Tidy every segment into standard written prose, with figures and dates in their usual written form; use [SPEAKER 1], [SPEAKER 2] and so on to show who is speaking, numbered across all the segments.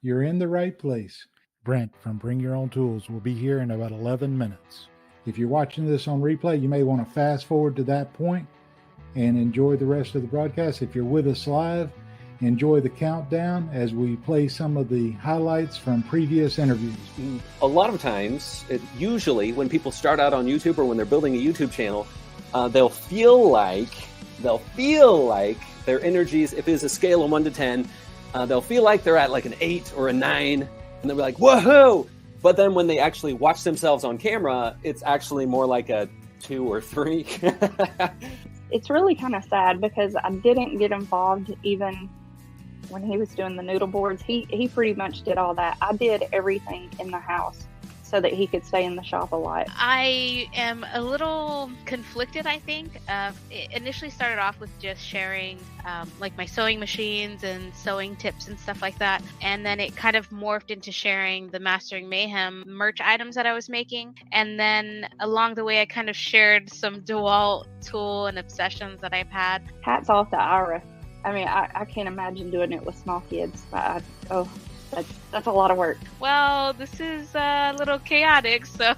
[SPEAKER 1] you're in the right place. Brent from Bring Your Own Tools will be here in about 11 minutes. If you're watching this on replay, you may want to fast forward to that point and enjoy the rest of the broadcast. If you're with us live, enjoy the countdown as we play some of the highlights from previous interviews.
[SPEAKER 2] A lot of times, usually when people start out on YouTube or when they're building a YouTube channel, they'll feel like their energies, if it's a scale of 1 to 10, they'll feel like they're at like an 8 or a 9, and they'll be like, whoa! But then when they actually watch themselves on camera, it's actually more like a 2 or 3.
[SPEAKER 3] It's really kind of sad because I didn't get involved even when he was doing the noodle boards. He pretty much did all that. I did everything in the house so that he could stay in the shop a lot.
[SPEAKER 4] I am a little conflicted, I think. It initially started off with just sharing like my sewing machines and sewing tips and stuff like that. And then it kind of morphed into sharing the Mastering Mayhem merch items that I was making. And then along the way, I kind of shared some DeWalt tool and obsessions that I've had.
[SPEAKER 3] Hats off to Ira. I mean, I can't imagine doing it with small kids. That's a lot of work.
[SPEAKER 4] Well, this is a little chaotic, so.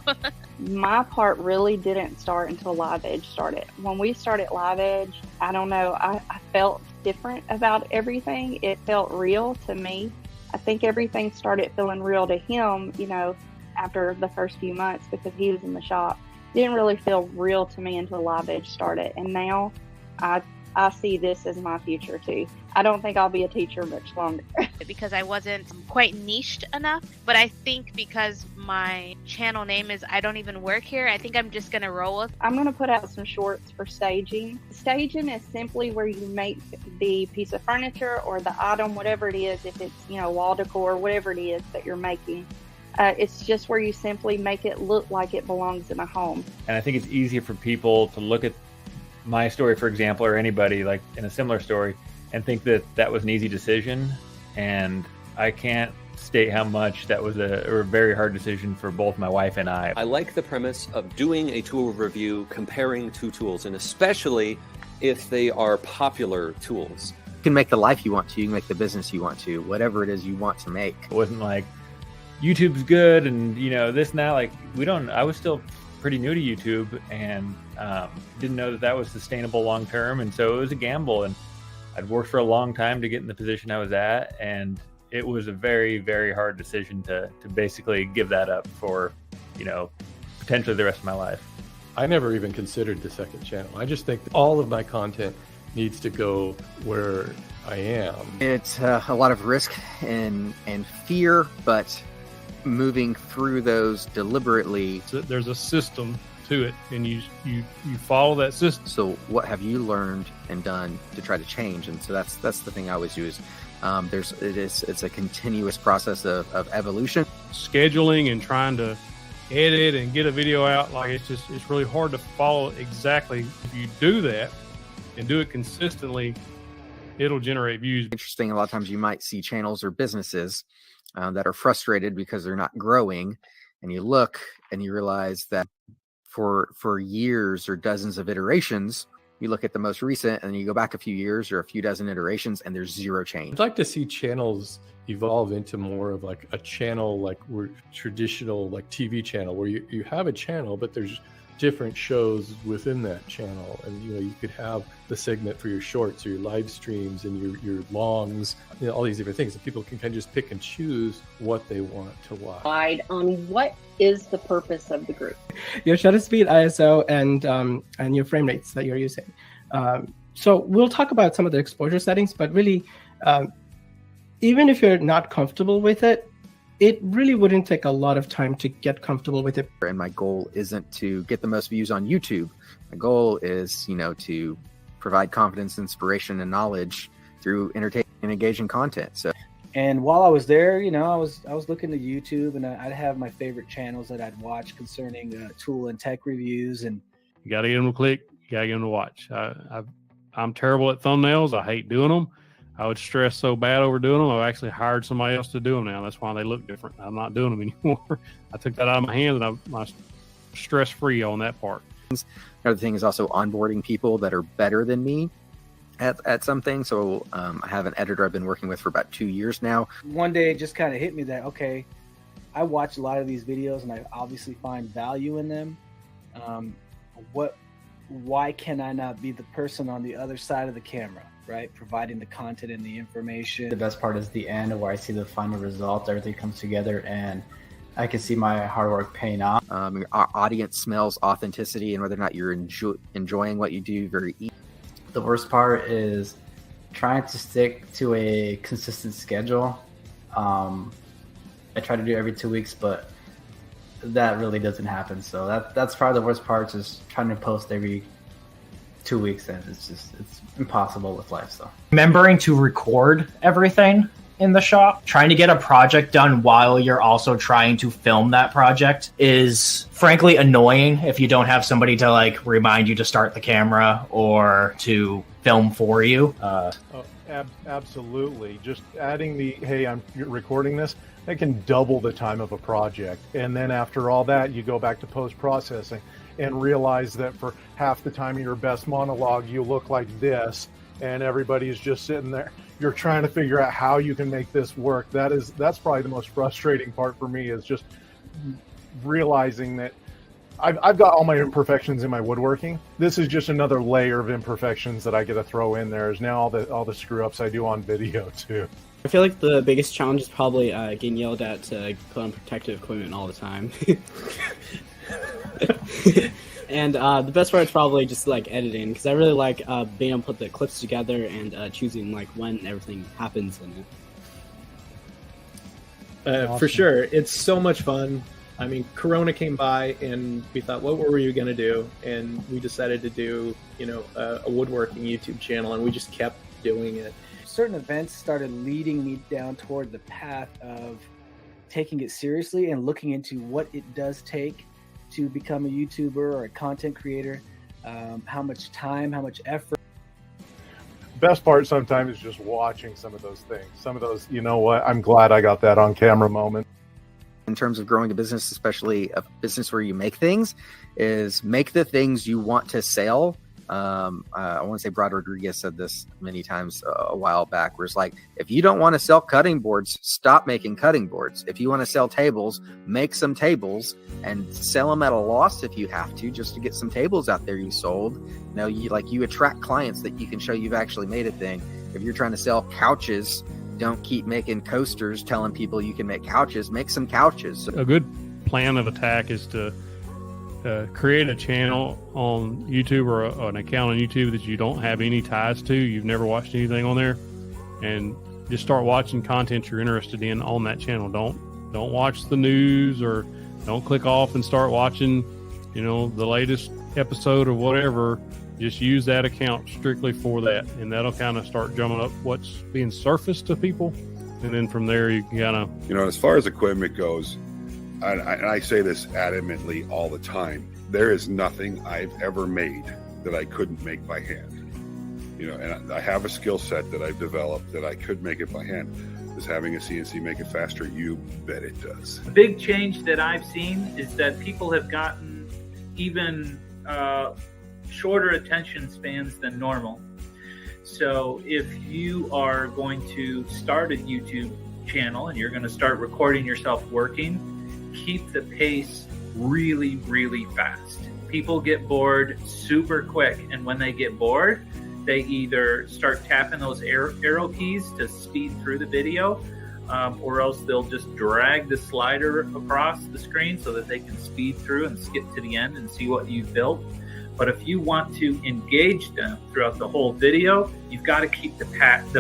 [SPEAKER 3] My part really didn't start until Live Edge started. When we started Live Edge, I don't know, I felt different about everything. It felt real to me. I think everything started feeling real to him, after the first few months because he was in the shop. It didn't really feel real to me until Live Edge started. And now I see this as my future too. I don't think I'll be a teacher much longer.
[SPEAKER 4] Because I wasn't quite niched enough, but I think because my channel name is I Don't Even Work Here, I think I'm just going to roll with.
[SPEAKER 3] I'm going to put out some shorts for staging. Staging is simply where you make the piece of furniture or the item, whatever it is, if it's, wall decor, whatever it is that you're making. It's just where you simply make it look like it belongs in a home.
[SPEAKER 5] And I think it's easier for people to look at my story, for example, or anybody like in a similar story and think that that was an easy decision. And I can't state how much that was a very hard decision for both my wife and I.
[SPEAKER 2] I like the premise of doing a tool review, comparing two tools, and especially if they are popular tools.
[SPEAKER 6] You can make the life you want to, you can make the business you want to, whatever it is you want to make.
[SPEAKER 5] It wasn't like YouTube's good and this and that. Like I was still pretty new to YouTube and didn't know that was sustainable long term, and so it was a gamble. And I'd worked for a long time to get in the position I was at, and it was a very, very hard decision to basically give that up for potentially the rest of my life.
[SPEAKER 7] I never even considered the second channel. I just think that all of my content needs to go where I am.
[SPEAKER 6] It's a lot of risk and fear, but moving through those deliberately.
[SPEAKER 8] So there's a system to it, and you follow that system.
[SPEAKER 6] So what have you learned and done to try to change? And so that's the thing I always do is it's a continuous process of evolution.
[SPEAKER 8] Scheduling and trying to edit and get a video out, like it's really hard to follow exactly. If you do that and do it consistently, it'll generate views.
[SPEAKER 6] Interesting. A lot of times you might see channels or businesses that are frustrated because they're not growing, and you look and you realize that for years or dozens of iterations, you look at the most recent and you go back a few years or a few dozen iterations and there's zero change.
[SPEAKER 7] I'd like to see channels evolve into more of like a channel, like we're traditional like TV channel where you have a channel, but there's different shows within that channel, and you could have the segment for your shorts or your live streams and your longs, all these different things, and people can kind of just pick and choose what they want to watch.
[SPEAKER 9] On what is the purpose of the group?
[SPEAKER 10] Your shutter speed, ISO, and your frame rates that you're using. So we'll talk about some of the exposure settings, but really, even if you're not comfortable with it, it really wouldn't take a lot of time to get comfortable with it.
[SPEAKER 6] And my goal isn't to get the most views on YouTube. My goal is, to provide confidence, inspiration, and knowledge through entertaining and engaging content. So,
[SPEAKER 11] and while I was there, I was looking at YouTube, and I'd have my favorite channels that I'd watch concerning tool and tech reviews. And
[SPEAKER 8] you got to get them to click, you got to get them to watch. I'm terrible at thumbnails. I hate doing them. I would stress so bad over doing them. I've actually hired somebody else to do them now. That's why they look different. I'm not doing them anymore. I took that out of my hands, and I'm stress-free on that part.
[SPEAKER 6] Another thing is also onboarding people that are better than me at something. So I have an editor I've been working with for about 2 years now.
[SPEAKER 11] One day it just kind of hit me that, okay, I watch a lot of these videos and I obviously find value in them. Why can I not be the person on the other side of the camera, right? Providing the content and the information.
[SPEAKER 12] The best part is the end where I see the final result, everything comes together, and I can see my hard work paying off.
[SPEAKER 6] Our audience smells authenticity and whether or not you're enjoying what you do very easy.
[SPEAKER 12] The worst part is trying to stick to a consistent schedule. I try to do every 2 weeks, but that really doesn't happen. So that's probably the worst part, is trying to post every 2 weeks, and it's impossible with life. So
[SPEAKER 13] remembering to record everything in the shop, trying to get a project done while you're also trying to film that project is frankly annoying if you don't have somebody to like remind you to start the camera or to film for you.
[SPEAKER 14] Absolutely. Just adding the, hey, you're recording this, that can double the time of a project. And then after all that, you go back to post-processing and realize that for half the time of your best monologue, you look like this, and everybody's just sitting there. You're trying to figure out how you can make this work. That's probably the most frustrating part for me, is just realizing that I've got all my imperfections in my woodworking. This is just another layer of imperfections that I get to throw in there. Is now all the screw ups I do on video too.
[SPEAKER 15] I feel like the biggest challenge is probably getting yelled at to put on protective equipment all the time. And the best part is probably just like editing, because I really like being able to put the clips together and choosing like when everything happens in it.
[SPEAKER 16] Awesome. For sure, it's so much fun. I mean, Corona came by and we thought, what were we going to do? And we decided to do, a woodworking YouTube channel, and we just kept doing it.
[SPEAKER 11] Certain events started leading me down toward the path of taking it seriously and looking into what it does take to become a YouTuber or a content creator, how much time, how much effort.
[SPEAKER 14] Best part sometimes is just watching some of those things. Some of those, you know what, I'm glad I got that on camera moment.
[SPEAKER 6] In terms of growing a business, especially a business where you make things, is make the things you want to sell. I want to say Brad Rodriguez said this many times a while back, where it's like, if you don't want to sell cutting boards, stop making cutting boards. If you want to sell tables, make some tables and sell them at a loss if you have to, just to get some tables out there you sold. You attract clients that you can show you've actually made a thing. If you're trying to sell couches, don't keep making coasters telling people you can make couches. Make some couches.
[SPEAKER 8] A good plan of attack is to create a channel on YouTube or an account on YouTube that you don't have any ties to. You've never watched anything on there, and just start watching content you're interested in on that channel. Don't watch the news, or don't click off and start watching, the latest episode or whatever. Just use that account strictly for that, and that'll kind of start drumming up what's being surfaced to people, and then from there you can kind of,
[SPEAKER 17] as far as equipment goes, and I say this adamantly all the time, there is nothing I've ever made that I couldn't make by hand. And I have a skill set that I've developed that I could make it by hand. Does having a CNC make it faster? You bet it does.
[SPEAKER 18] The big change that I've seen is that people have gotten even shorter attention spans than normal. So if you are going to start a YouTube channel and you're going to start recording yourself working, keep the pace really, really fast. People get bored super quick, and when they get bored, they either start tapping those arrow keys to speed through the video, or else they'll just drag the slider across the screen so that they can speed through and skip to the end and see what you've built. But if you want to engage them throughout the whole video, you've got to keep the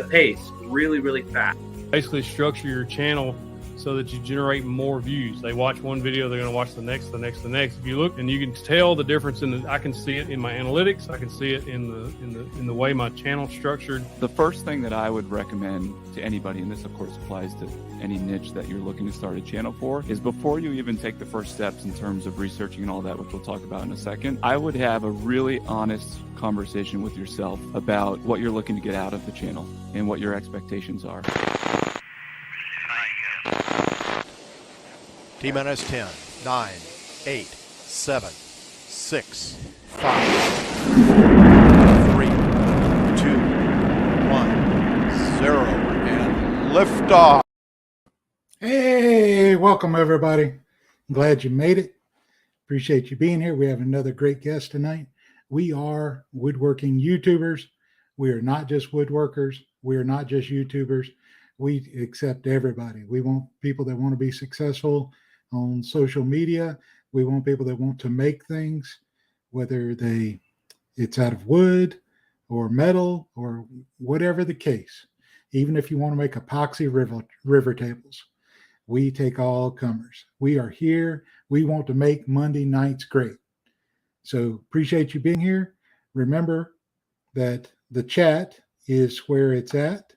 [SPEAKER 18] pace really, really fast.
[SPEAKER 8] Basically structure your channel so that you generate more views. They watch one video, they're going to watch the next, the next, the next. If you look, and you can tell the difference I can see it in my analytics. I can see it in the way my channel's structured.
[SPEAKER 19] The first thing that I would recommend to anybody, and this of course applies to any niche that you're looking to start a channel for, is before you even take the first steps in terms of researching and all that, which we'll talk about in a second, I would have a really honest conversation with yourself about what you're looking to get out of the channel and what your expectations are.
[SPEAKER 20] T-minus 10, 9, 8, 7, 6, 5, 3, 2, Liftoff.
[SPEAKER 1] Hey, welcome everybody. I'm glad you made it. Appreciate you being here. We have another great guest tonight. We are woodworking YouTubers. We are not just woodworkers. We are not just YouTubers. We accept everybody. We want people that want to be successful on social media. We want people that want to make things, whether it's out of wood or metal or whatever the case. Even if you want to make epoxy river tables, we take all comers. We are here. We want to make Monday nights great. So appreciate you being here. Remember that the chat is where it's at.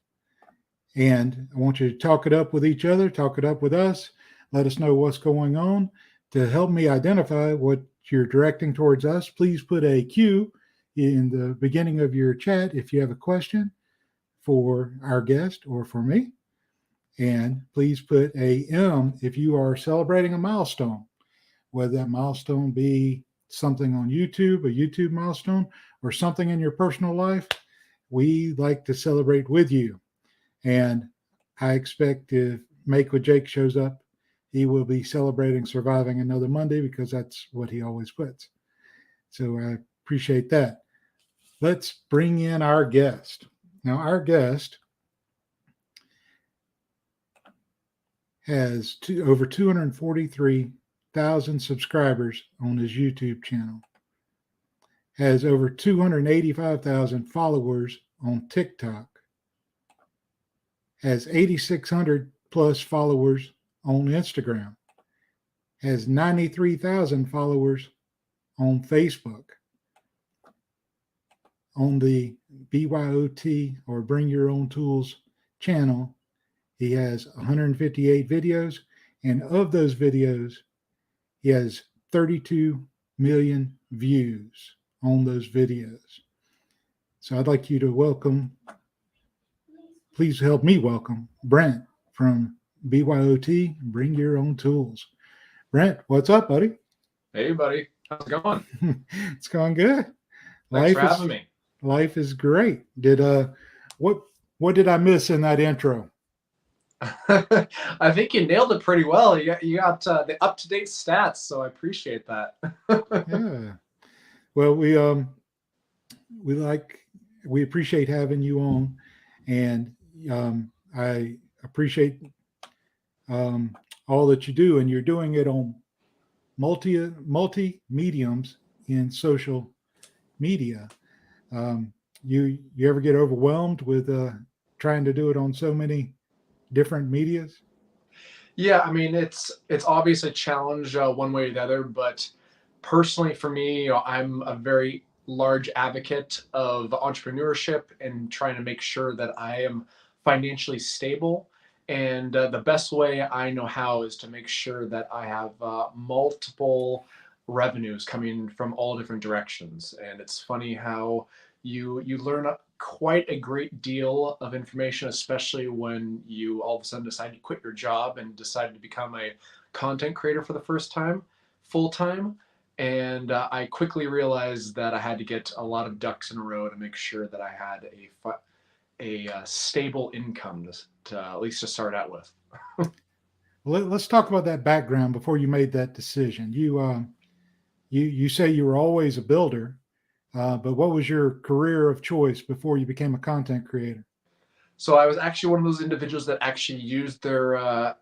[SPEAKER 1] And I want you to talk it up with each other, talk it up with us. Let us know what's going on. To help me identify what you're directing towards us, please put a Q in the beginning of your chat if you have a question for our guest or for me. And please put a M if you are celebrating a milestone, whether that milestone be something on YouTube, a YouTube milestone, or something in your personal life. We like to celebrate with you. And I expect if Make with Jake shows up, he will be celebrating surviving another Monday because that's what he always puts. So I appreciate that. Let's bring in our guest. Now, our guest has over 243,000 subscribers on his YouTube channel, has over 285,000 followers on TikTok, has 8,600 plus followers on Instagram, has 93,000 followers on Facebook. On the BYOT or Bring Your Own Tools channel, he has 158 videos, and of those videos, he has 32 million views on those videos. So I'd like you to please help me welcome Brent from BYOT, Bring Your Own Tools. Brent, what's up, buddy?
[SPEAKER 21] Hey, buddy. How's it going?
[SPEAKER 1] It's going good.
[SPEAKER 21] Thanks for having me.
[SPEAKER 1] Life is great. What did I miss in that intro?
[SPEAKER 21] I think you nailed it pretty well. You got the up-to-date stats, so I appreciate that.
[SPEAKER 1] Yeah. Well, we appreciate having you on, and I appreciate all that you do, and you're doing it on multi mediums in social media. You ever get overwhelmed with trying to do it on so many different medias?
[SPEAKER 21] Yeah, I mean, it's obviously a challenge one way or the other, but personally for me, I'm a very large advocate of entrepreneurship and trying to make sure that I am financially stable. And the best way I know how is to make sure that I have multiple revenues coming from all different directions. And it's funny how you learn quite a great deal of information, especially when you all of a sudden decide to quit your job and decide to become a content creator for the first time, full time. And I quickly realized that I had to get a lot of ducks in a row to make sure that I had a stable income to at least to start out with.
[SPEAKER 1] Let's talk about that background before you made that decision. You say you were always a builder, but what was your career of choice before you became a content creator?
[SPEAKER 21] So I was actually one of those individuals that actually used their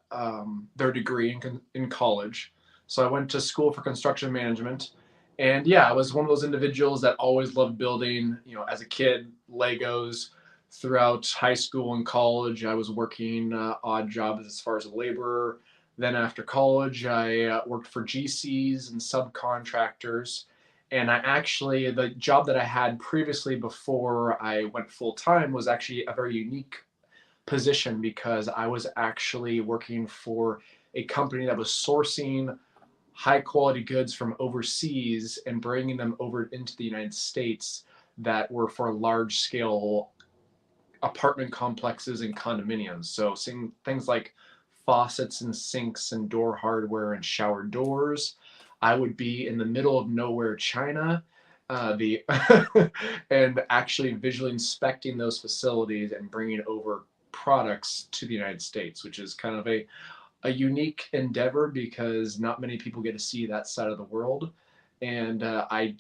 [SPEAKER 21] degree in college. So I went to school for construction management, and yeah, I was one of those individuals that always loved building. You know, as a kid, Legos. Throughout high school and college, I was working odd jobs as far as a laborer. Then after college, I worked for GCs and subcontractors. And the job that I had previously before I went full time was actually a very unique position because I was actually working for a company that was sourcing high quality goods from overseas and bringing them over into the United States that were for large scale apartment complexes and condominiums. So seeing things like faucets and sinks and door hardware and shower doors. I would be in the middle of nowhere, China, and actually visually inspecting those facilities and bringing over products to the United States, which is kind of a unique endeavor because not many people get to see that side of the world. And I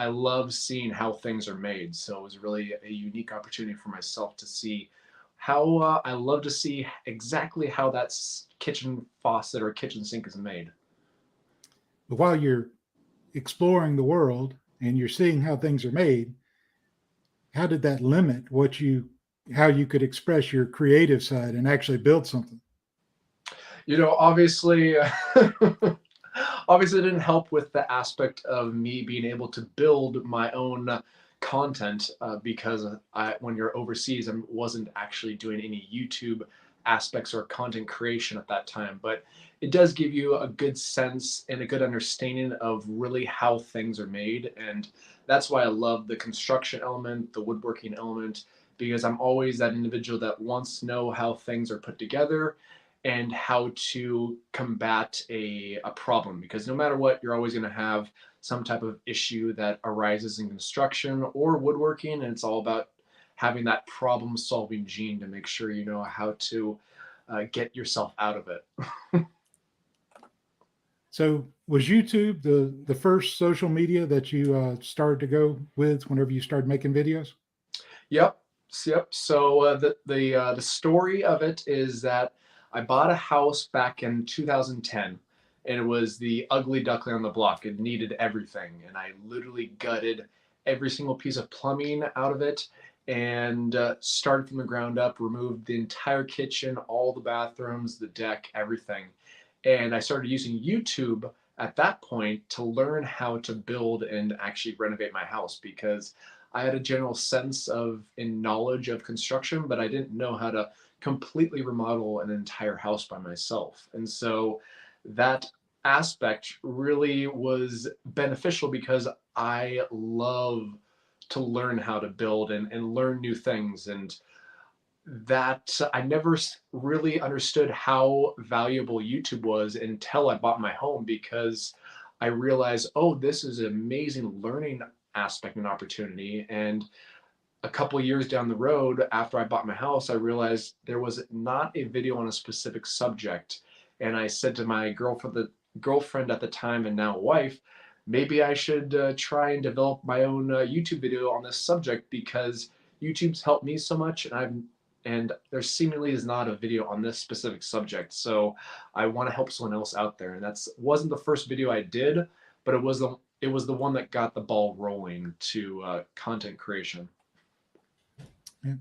[SPEAKER 21] love seeing how things are made. So it was really a unique opportunity for myself to see how I love to see exactly how that kitchen faucet or kitchen sink is made.
[SPEAKER 1] But while you're exploring the world and you're seeing how things are made, how did that limit how you could express your creative side and actually build something?
[SPEAKER 21] Obviously, obviously it didn't help with the aspect of me being able to build my own content because when you're overseas, I wasn't actually doing any YouTube aspects or content creation at that time. But it does give you a good sense and a good understanding of really how things are made. And that's why I love the construction element, the woodworking element, because I'm always that individual that wants to know how things are put together and how to combat a problem, because no matter what, you're always going to have some type of issue that arises in construction or woodworking, and it's all about having that problem solving gene to make sure you know how to get yourself out of it.
[SPEAKER 1] So was YouTube the first social media that you started to go with whenever you started making videos?
[SPEAKER 21] Yep. So the story of it is that I bought a house back in 2010, and it was the ugly duckling on the block. It needed everything, and I literally gutted every single piece of plumbing out of it and started from the ground up, removed the entire kitchen, all the bathrooms, the deck, everything. And I started using YouTube at that point to learn how to build and actually renovate my house, because I had a general sense of and knowledge of construction, but I didn't know how to completely remodel an entire house by myself. And so that aspect really was beneficial because I love to learn how to build and learn new things. And that I never really understood how valuable YouTube was until I bought my home, because I realized, oh, this is an amazing learning aspect and opportunity. And a couple of years down the road, after I bought my house, I realized there was not a video on a specific subject. And I said to my girlfriend at the time and now wife, maybe I should try and develop my own YouTube video on this subject, because YouTube's helped me so much, and there seemingly is not a video on this specific subject. So I want to help someone else out there. And wasn't the first video I did, but it was the one that got the ball rolling to content creation.
[SPEAKER 1] Yeah.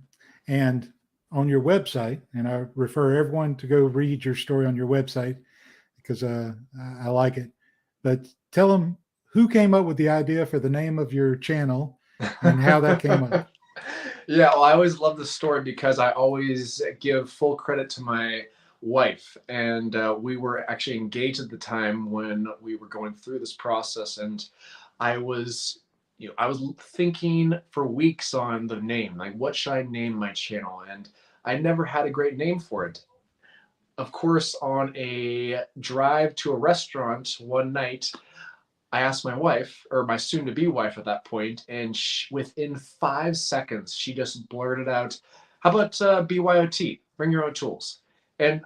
[SPEAKER 1] And on your website, and I refer everyone to go read your story on your website because I like it. But tell them who came up with the idea for the name of your channel and how that came up.
[SPEAKER 21] Yeah, well, I always love the story because I always give full credit to my wife, and we were actually engaged at the time when we were going through this process, and I was thinking for weeks on the name, like what should I name my channel, and I never had a great name for it. Of course, on a drive to a restaurant one night, I asked my wife, or my soon-to-be wife at that point, and within 5 seconds, she just blurted out, "How about BYOT? Bring your own tools." And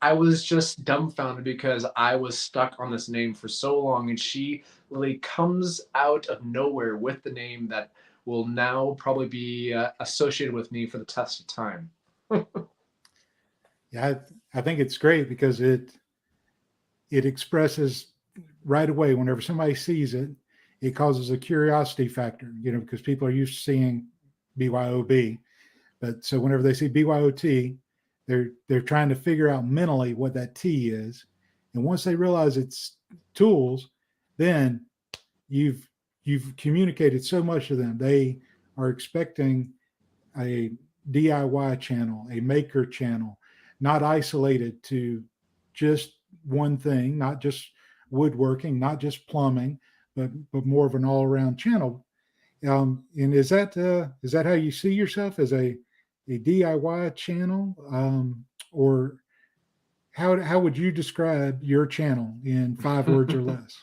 [SPEAKER 21] I was just dumbfounded because I was stuck on this name for so long, and she really comes out of nowhere with the name that will now probably be associated with me for the test of time.
[SPEAKER 1] Yeah, I think it's great because it expresses right away. Whenever somebody sees it, it causes a curiosity factor, because people are used to seeing BYOB. But so whenever they see BYOT, they're trying to figure out mentally what that T is. And once they realize it's tools, then you've communicated so much to them. They are expecting a DIY channel, a maker channel, not isolated to just one thing, not just woodworking, not just plumbing, but more of an all-around channel. And is that how you see yourself, as a DIY channel, or how would you describe your channel in 5 words or less?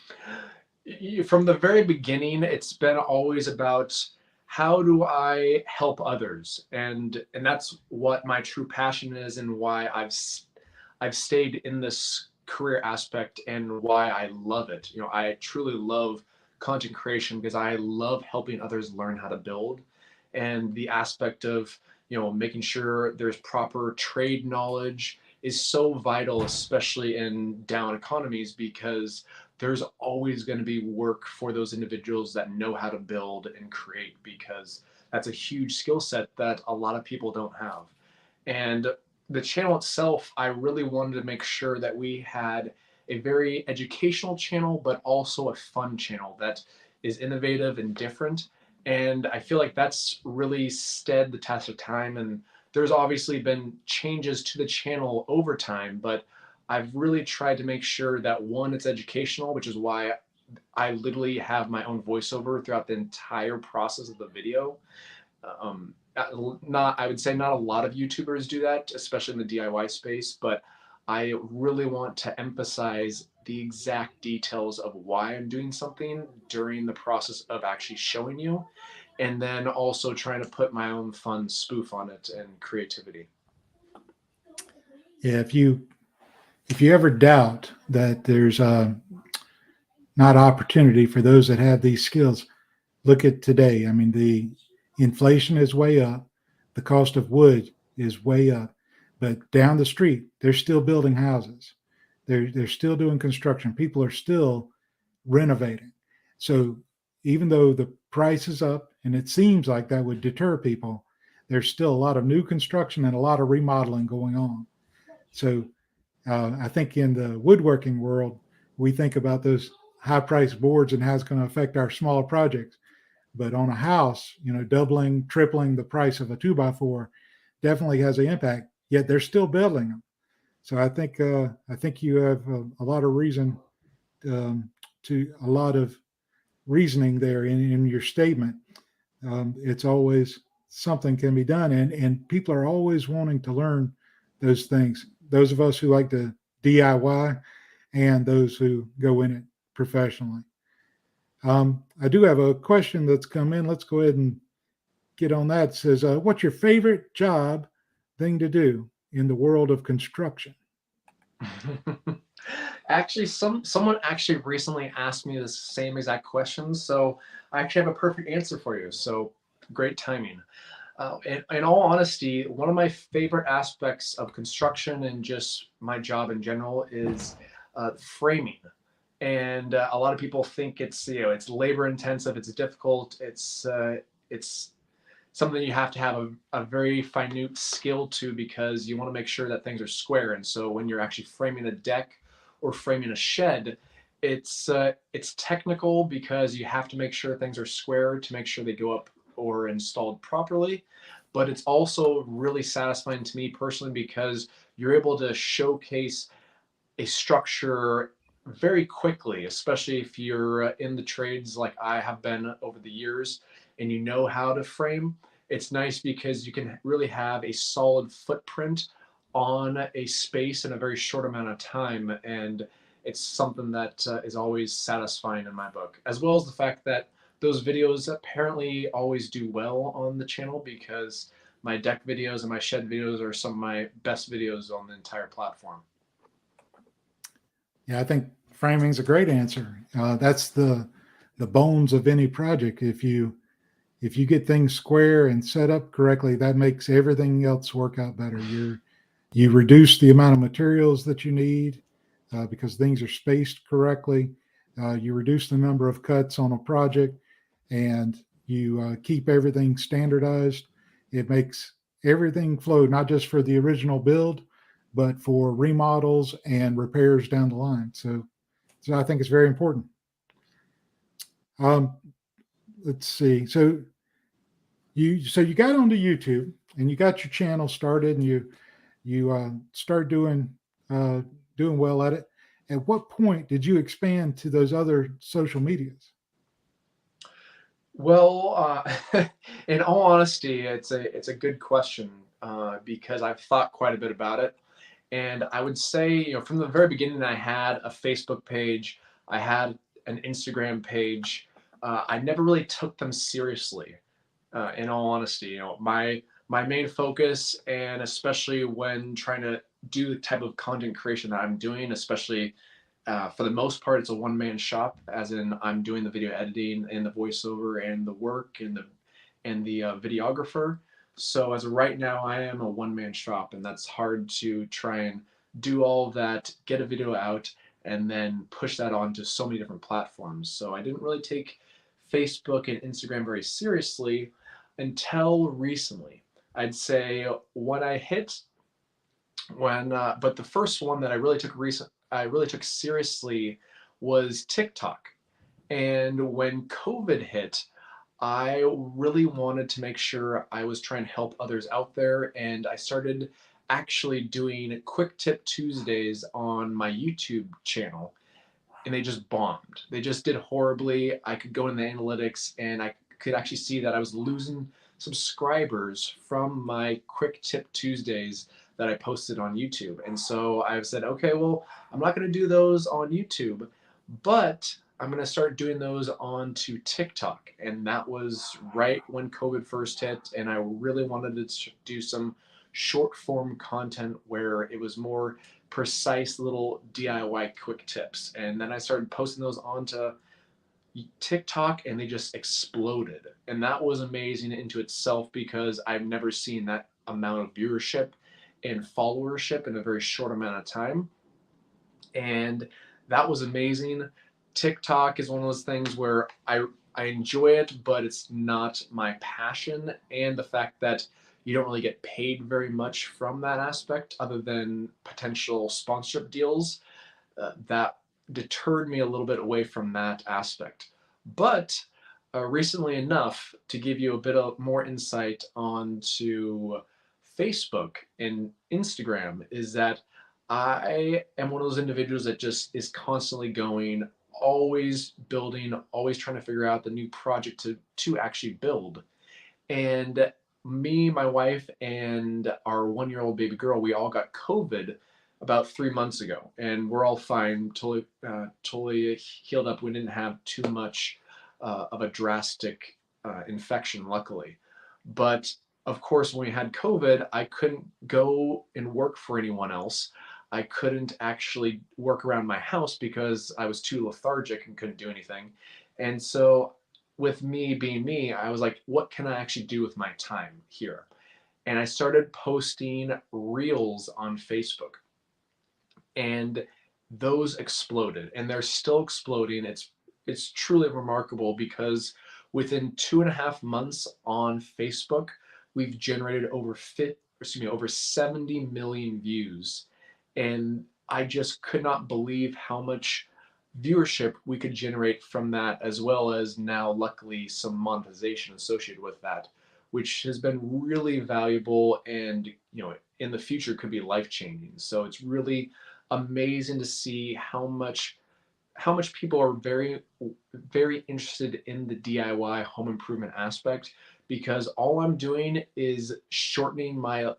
[SPEAKER 21] From the very beginning, it's been always about how do I help others? And that's what my true passion is, and why I've stayed in this career aspect, and why I love it. You know, I truly love content creation because I love helping others learn how to build, and the aspect of, you know, making sure there's proper trade knowledge is so vital, especially in down economies, because there's always going to be work for those individuals that know how to build and create, because that's a huge skill set that a lot of people don't have. And the channel itself, I really wanted to make sure that we had a very educational channel, but also a fun channel that is innovative and different. And I feel like that's really stood the test of time. And there's obviously been changes to the channel over time, but I've really tried to make sure that, one, it's educational, which is why I literally have my own voiceover throughout the entire process of the video. I would say not a lot of YouTubers do that, especially in the DIY space, but I really want to emphasize the exact details of why I'm doing something during the process of actually showing you, and then also trying to put my own fun spoof on it and creativity.
[SPEAKER 1] Yeah, if you ever doubt that there's not opportunity for those that have these skills, look at today. I mean, the inflation is way up. The cost of wood is way up. But down the street, they're still building houses. They're still doing construction. People are still renovating. So even though the price is up, and it seems like that would deter people, there's still a lot of new construction and a lot of remodeling going on. So I think in the woodworking world, we think about those high-priced boards and how it's going to affect our smaller projects. But on a house, you know, doubling, tripling the price of a 2x4 definitely has an impact. Yet they're still building them. So I think you have a lot of reason to a lot of reasoning there in your statement. It's always something can be done, and people are always wanting to learn those things. Those of us who like to DIY, and those who go in it professionally. I do have a question that's come in. Let's go ahead and get on that. It says, what's your favorite job thing to do in the world of construction?
[SPEAKER 21] Actually, someone actually recently asked me the same exact question, so I actually have a perfect answer for you. So great timing. In all honesty, one of my favorite aspects of construction and just my job in general is framing. And a lot of people think it's, you know, it's labor intensive, it's difficult, it's something you have to have a very minute skill to, because you want to make sure that things are square. And so when you're actually framing a deck or framing a shed, it's technical, because you have to make sure things are square to make sure they go up or installed properly. But it's also really satisfying to me personally, because you're able to showcase a structure very quickly, especially if you're in the trades like I have been over the years and you know how to frame. It's nice because you can really have a solid footprint on a space in a very short amount of time, and it's something that is always satisfying in my book, as well as the fact that those videos apparently always do well on the channel, because my deck videos and my shed videos are some of my best videos on the entire platform.
[SPEAKER 1] Yeah, I think framing is a great answer. That's the bones of any project. If you get things square and set up correctly, that makes everything else work out better. You reduce the amount of materials that you need because things are spaced correctly. You reduce the number of cuts on a project, and you keep everything standardized. It makes everything flow, not just for the original build, but for remodels and repairs down the line. So I think it's very important. Let's see. So you got onto YouTube and you got your channel started, and you started doing well at it. At what point did you expand to those other social medias?
[SPEAKER 21] Well, in all honesty, it's a good question because I've thought quite a bit about it. And I would say, you know, from the very beginning, I had a Facebook page, I had an Instagram page. I never really took them seriously. in all honesty. My main focus, and especially when trying to do the type of content creation that I'm doing, especially for the most part, it's a one-man shop, as in I'm doing the video editing and the voiceover and the work and the videographer. So as of right now, I am a one-man shop, and that's hard to try and do all of that, get a video out, and then push that onto so many different platforms. So I didn't really take Facebook and Instagram very seriously until recently. I'd say when I hit but the first one that I really took seriously was TikTok. And when COVID hit, I really wanted to make sure I was trying to help others out there, and I started actually doing Quick Tip Tuesdays on my YouTube channel, and they just bombed. They just did horribly. I could go in the analytics and I could actually see that I was losing subscribers from my Quick Tip Tuesdays that I posted on YouTube. And so I've said, okay, well, I'm not going to do those on YouTube, but I'm going to start doing those onto TikTok. And that was right when COVID first hit, and I really wanted to do some short form content where it was more precise little DIY quick tips. And then I started posting those onto TikTok, and they just exploded. And that was amazing into itself, because I've never seen that amount of viewership and followership in a very short amount of time. And that was amazing. TikTok is one of those things where I enjoy it, but it's not my passion. And the fact that you don't really get paid very much from that aspect, other than potential sponsorship deals, that deterred me a little bit away from that aspect. But recently enough, to give you a bit of more insight onto Facebook and Instagram, is that I am one of those individuals that just is constantly going, always building, always trying to figure out the new project to actually build. And me, my wife, and our 1-year-old baby girl, we all got COVID about 3 months ago, and we're all fine, totally healed up. We didn't have too much of a drastic infection, luckily. But of course, when we had COVID, I couldn't go and work for anyone else. I couldn't actually work around my house because I was too lethargic and couldn't do anything. And so with me being me, I was like, what can I actually do with my time here? And I started posting reels on Facebook. And those exploded, and they're still exploding. It's truly remarkable, because within 2.5 months on Facebook, we've generated over 70 million views. And I just could not believe how much viewership we could generate from that, as well as now, luckily, some monetization associated with that, which has been really valuable, and in the future could be life-changing. So it's really amazing to see how much people are very, very interested in the DIY home improvement aspect, because all I'm doing is shortening my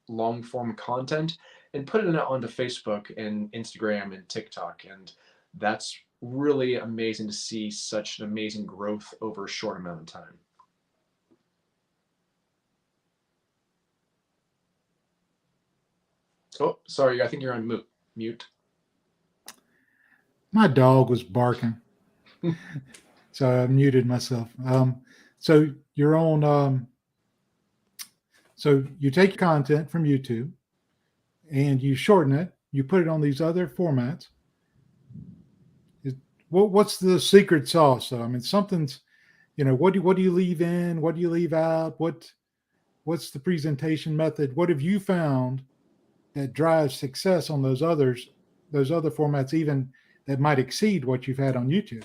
[SPEAKER 21] long form content and putting it onto Facebook and Instagram and TikTok. And that's really amazing to see such an amazing growth over a short amount of time. Oh, sorry, I think you're on mute.
[SPEAKER 1] My dog was barking, so I muted myself. So you're on. So you take content from YouTube, and you shorten it. You put it on these other formats. What's the secret sauce? I mean, something's, what do you leave in? What do you leave out? What's the presentation method? What have you found that drives success on those other formats, even that might exceed what you've had on YouTube?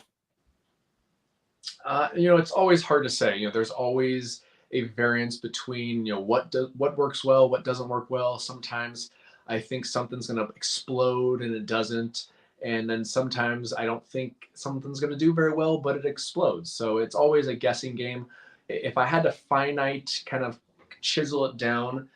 [SPEAKER 21] It's always hard to say. There's always a variance between what works well, what doesn't work well. Sometimes I think something's going to explode and it doesn't, and then sometimes I don't think something's going to do very well, but it explodes. So it's always a guessing game. If I had to finite kind of chisel it down,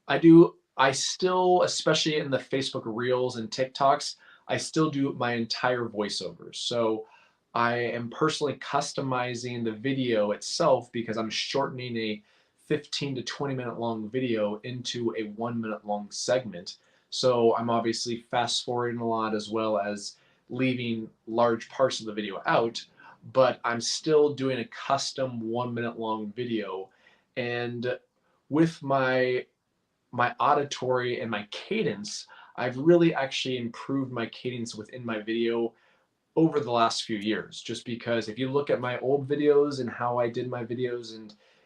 [SPEAKER 21] I still, especially in the Facebook Reels and TikToks, I still do my entire voiceovers. So I am personally customizing the video itself because I'm shortening a 15 to 20 minute long video into a 1 minute long segment. So I'm obviously fast forwarding a lot as well as leaving large parts of the video out, but I'm still doing a custom 1 minute long video. And with my auditory and my cadence, I've really actually improved my cadence within my video over the last few years, just because if you look at my old videos and how I did my videos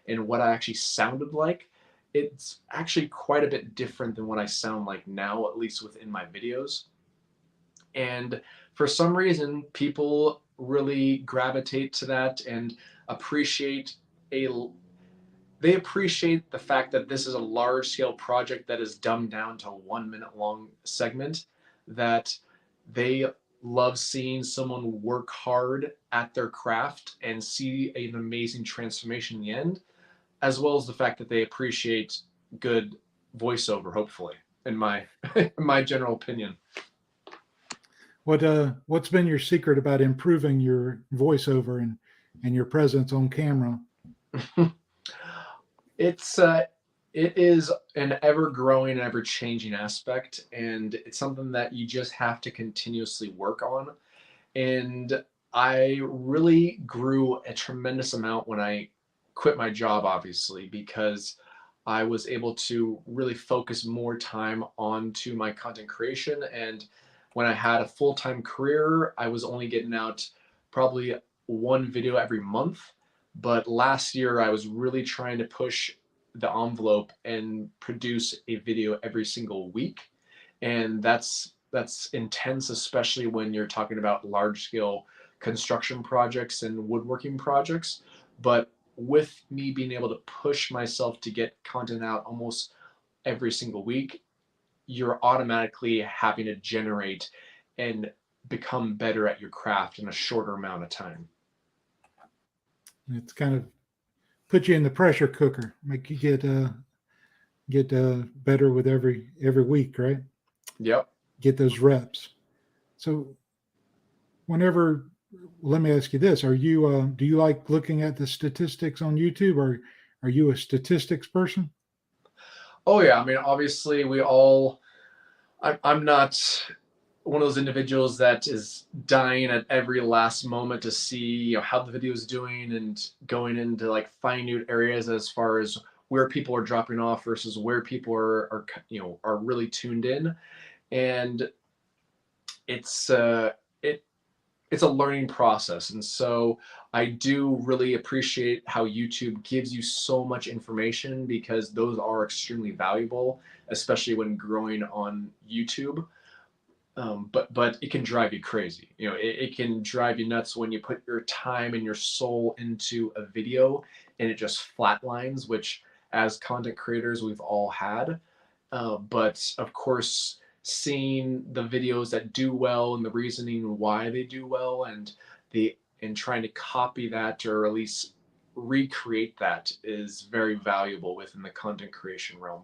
[SPEAKER 21] and what I actually sounded like, it's actually quite a bit different than what I sound like now, at least within my videos. And for some reason, people really gravitate to that and appreciate they appreciate the fact that this is a large scale project that is dumbed down to a 1 minute long segment, that they love seeing someone work hard at their craft and see an amazing transformation in the end, as well as the fact that they appreciate good voiceover, hopefully, in my my general opinion.
[SPEAKER 1] What's been your secret about improving your voiceover and your presence on camera?
[SPEAKER 21] It is an ever-growing and ever-changing aspect, and it's something that you just have to continuously work on. And I really grew a tremendous amount when I quit my job, obviously, because I was able to really focus more time onto my content creation. And when I had a full-time career, I was only getting out probably one video every month. But last year, I was really trying to push the envelope and produce a video every single week. And that's intense, especially when you're talking about large scale construction projects and woodworking projects. But with me being able to push myself to get content out almost every single week, you're automatically having to generate and become better at your craft in a shorter amount of time.
[SPEAKER 1] It's kind of put you in the pressure cooker, make you get better with every week, right?
[SPEAKER 21] Yep.
[SPEAKER 1] Get those reps. So let me ask you this: do you like looking at the statistics on YouTube, or are you a statistics person?
[SPEAKER 21] Oh yeah, I mean, obviously I'm not one of those individuals that is dying at every last moment to see how the video is doing and going into like fine-tuned areas as far as where people are dropping off versus where people are really tuned in. And it's a learning process. And so I do really appreciate how YouTube gives you so much information, because those are extremely valuable, especially when growing on YouTube. But it can drive you crazy. It can drive you nuts when you put your time and your soul into a video and it just flatlines, which as content creators we've all had. But of course, seeing the videos that do well and the reasoning why they do well and trying to copy that or at least recreate that is very valuable within the content creation realm.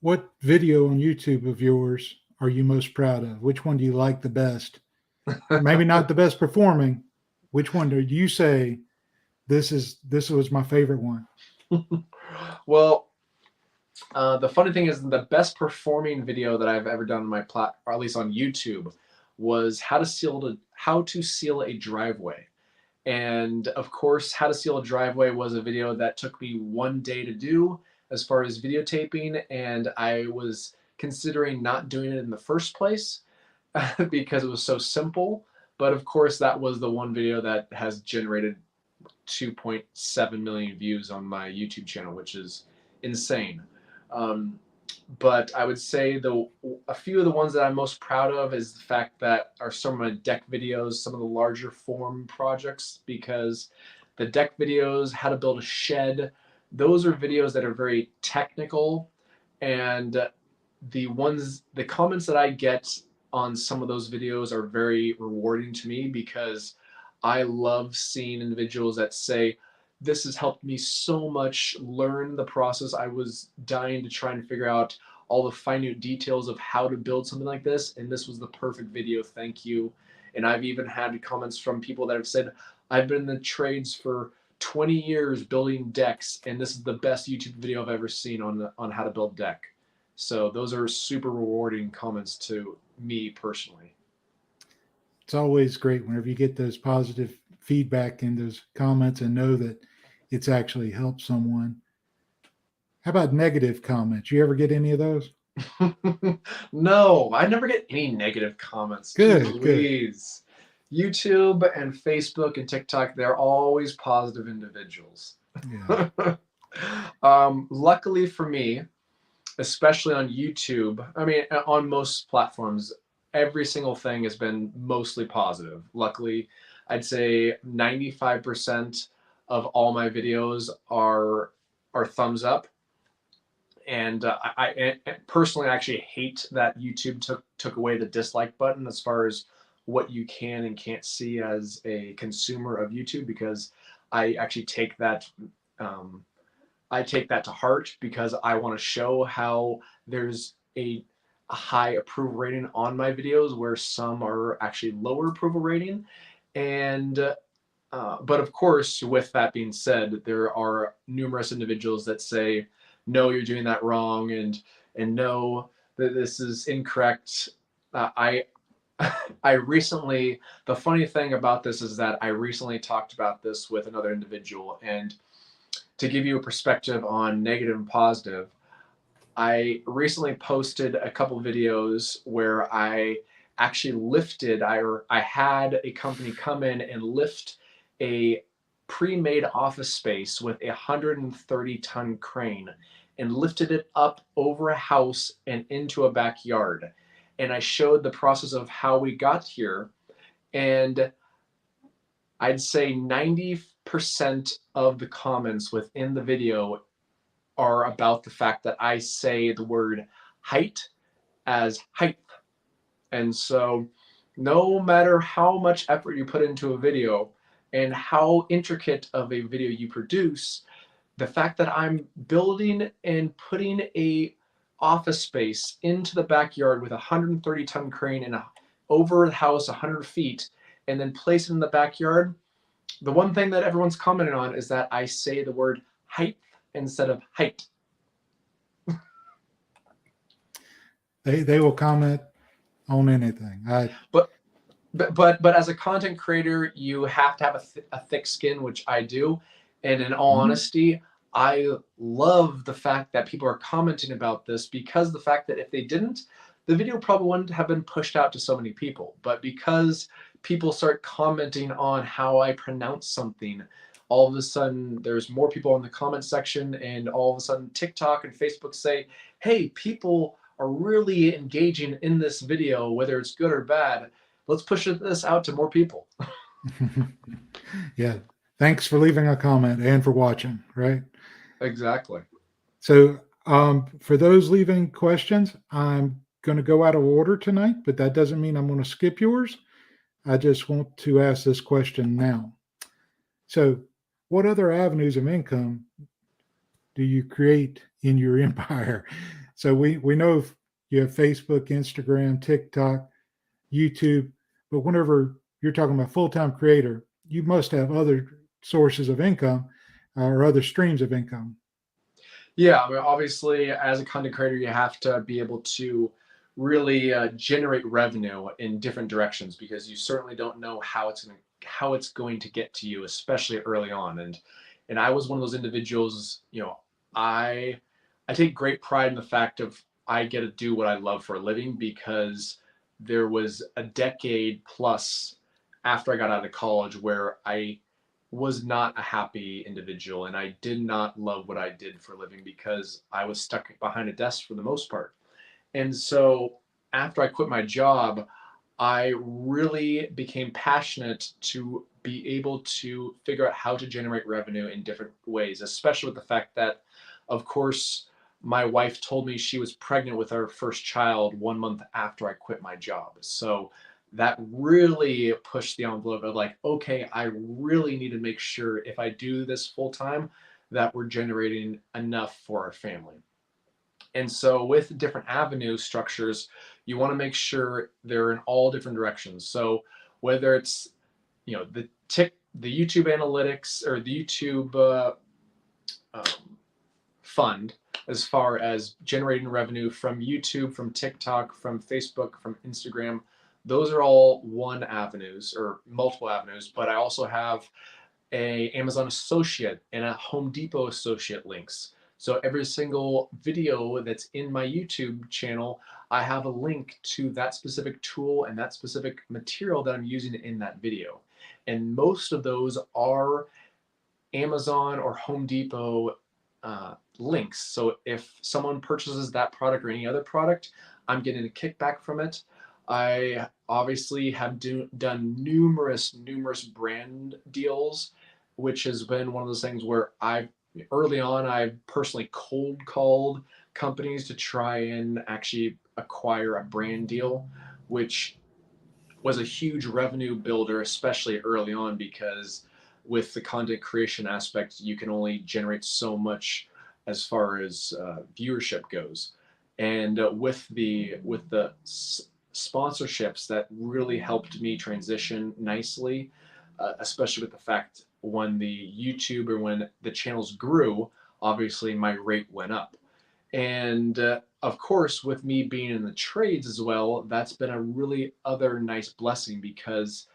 [SPEAKER 1] What video on YouTube of yours are you most proud of? Which one do you like the best? Maybe not the best performing. Which one do you say this was my favorite one?
[SPEAKER 21] Well, the funny thing is, the best performing video that I've ever done on my or at least on YouTube, was how to seal a driveway. And of course, how to seal a driveway was a video that took me one day to do as far as videotaping, and I was considering not doing it in the first place because it was so simple. But of course, that was the one video that has generated 2.7 million views on my YouTube channel, which is insane. But I would say a few of the ones that I'm most proud of is the fact that are some of my deck videos, some of the larger form projects, because the deck videos, how to build a shed, those are videos that are very technical, and the comments that I get on some of those videos are very rewarding to me, because I love seeing individuals that say, this has helped me so much learn the process. I was dying to try and figure out all the minute details of how to build something like this, and this was the perfect video. Thank you. And I've even had comments from people that have said, I've been in the trades for 20 years building decks, and this is the best YouTube video I've ever seen on how to build deck. So those are super rewarding comments to me personally.
[SPEAKER 1] It's always great whenever you get those positive feedback and those comments and know that it's actually helped someone. How about negative comments? You ever get any of those?
[SPEAKER 21] No, I never get any negative comments.
[SPEAKER 1] Good,
[SPEAKER 21] Please. YouTube and Facebook and TikTok, they're always positive individuals.
[SPEAKER 1] Yeah.
[SPEAKER 21] Luckily for me, especially on YouTube, I mean, on most platforms, every single thing has been mostly positive. Luckily, I'd say 95% of all my videos are thumbs up. And I personally actually hate that YouTube took away the dislike button as far as what you can and can't see as a consumer of YouTube, because I actually take that to heart, because I want to show how there's a high approval rating on my videos where some are actually lower approval rating. And but of course, with that being said, there are numerous individuals that say, no, you're doing that wrong, and no, that this is incorrect. I recently, the funny thing about this is that I recently talked about this with another individual, and to give you a perspective on negative and positive, I recently posted a couple videos where I actually lifted, I had a company come in and lift a pre-made office space with a 130-ton crane and lifted it up over a house and into a backyard. And I showed the process of how we got here. And I'd say 90% of the comments within the video are about the fact that I say the word height as height. And so no matter how much effort you put into a video and how intricate of a video you produce, the fact that I'm building and putting a office space into the backyard with a 130-ton crane and over the house 100 feet, and then place it in the backyard, the one thing that everyone's commenting on is that I say the word height instead of height.
[SPEAKER 1] They will comment on anything.
[SPEAKER 21] But as a content creator, you have to have a thick skin, which I do. And in all honesty, I love the fact that people are commenting about this, because the fact that if they didn't, the video probably wouldn't have been pushed out to so many people. But because people start commenting on how I pronounce something, all of a sudden there's more people in the comment section, and all of a sudden TikTok and Facebook say, hey, people are really engaging in this video, whether it's good or bad. Let's push this out to more people.
[SPEAKER 1] Yeah. Thanks for leaving a comment and for watching, right?
[SPEAKER 21] Exactly.
[SPEAKER 1] So for those leaving questions, I'm going to go out of order tonight, but that doesn't mean I'm going to skip yours. I just want to ask this question now. So what other avenues of income do you create in your empire? So we know you have Facebook, Instagram, TikTok, YouTube, but whenever you're talking about full-time creator, you must have other sources of income or other streams of income.
[SPEAKER 21] Yeah, I mean, obviously, as a content creator, you have to be able to really generate revenue in different directions, because you certainly don't know how it's going to get to you, especially early on. And I was one of those individuals. I take great pride in the fact of I get to do what I love for a living, because there was a decade plus after I got out of college where I was not a happy individual, and I did not love what I did for a living, because I was stuck behind a desk for the most part. And so after I quit my job, I really became passionate to be able to figure out how to generate revenue in different ways, especially with the fact that, of course, my wife told me she was pregnant with our first child 1 month after I quit my job. So that really pushed the envelope of like, okay, I really need to make sure if I do this full time that we're generating enough for our family. And so with different avenue structures, you want to make sure they're in all different directions. So whether it's, the YouTube analytics or the YouTube fund, as far as generating revenue from YouTube, from TikTok, from Facebook, from Instagram. Those are all one avenues or multiple avenues, but I also have a Amazon associate and a Home Depot associate links. So every single video that's in my YouTube channel, I have a link to that specific tool and that specific material that I'm using in that video. And most of those are Amazon or Home Depot links. So if someone purchases that product or any other product, I'm getting a kickback from it. I obviously have done numerous brand deals, which has been one of those things where early on I personally cold called companies to try and actually acquire a brand deal, which was a huge revenue builder, especially early on, because with the content creation aspect, you can only generate so much as far as viewership goes. And with the sponsorships, that really helped me transition nicely, especially with the fact when the YouTube or when the channels grew, obviously my rate went up. And of course, with me being in the trades as well, that's been a really other nice blessing, because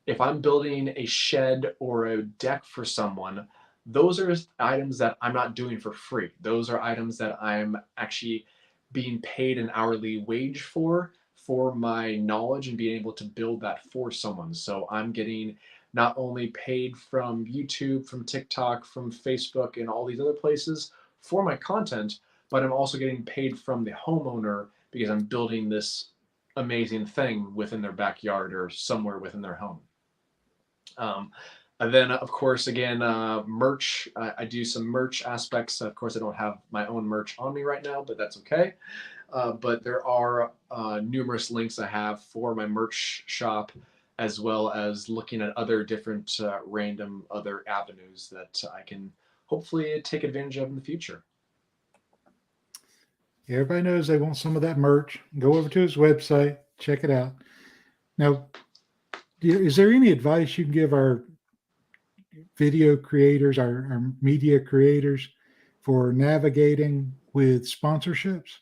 [SPEAKER 21] if I'm building a shed or a deck for someone, those are items that I'm not doing for free. Those are items that I'm actually being paid an hourly wage for my knowledge and being able to build that for someone. So I'm getting not only paid from YouTube, from TikTok, from Facebook, and all these other places for my content, but I'm also getting paid from the homeowner because I'm building this amazing thing within their backyard or somewhere within their home. And then, of course, again, merch. I do some merch aspects. Of course, I don't have my own merch on me right now, but that's okay. But there are numerous links I have for my merch shop, as well as looking at other different random other avenues that I can hopefully take advantage of in the future.
[SPEAKER 1] Everybody knows they want some of that merch. Go over to his website, check it out. Now, is there any advice you can give our video creators, our media creators, for navigating with sponsorships?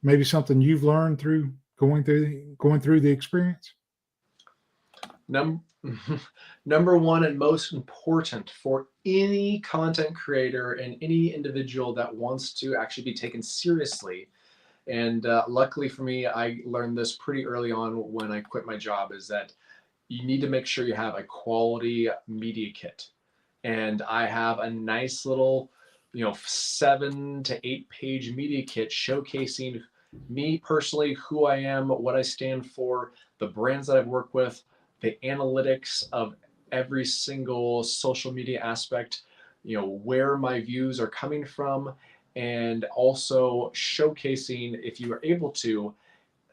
[SPEAKER 1] Maybe something you've learned through going through the experience?
[SPEAKER 21] Number one and most important for any content creator and any individual that wants to actually be taken seriously, and luckily for me, I learned this pretty early on when I quit my job, is that you need to make sure you have a quality media kit. And I have a nice little, 7 to 8 page media kit showcasing me personally, who I am, what I stand for, the brands that I've worked with, the analytics of every single social media aspect, where my views are coming from, and also showcasing, if you are able to,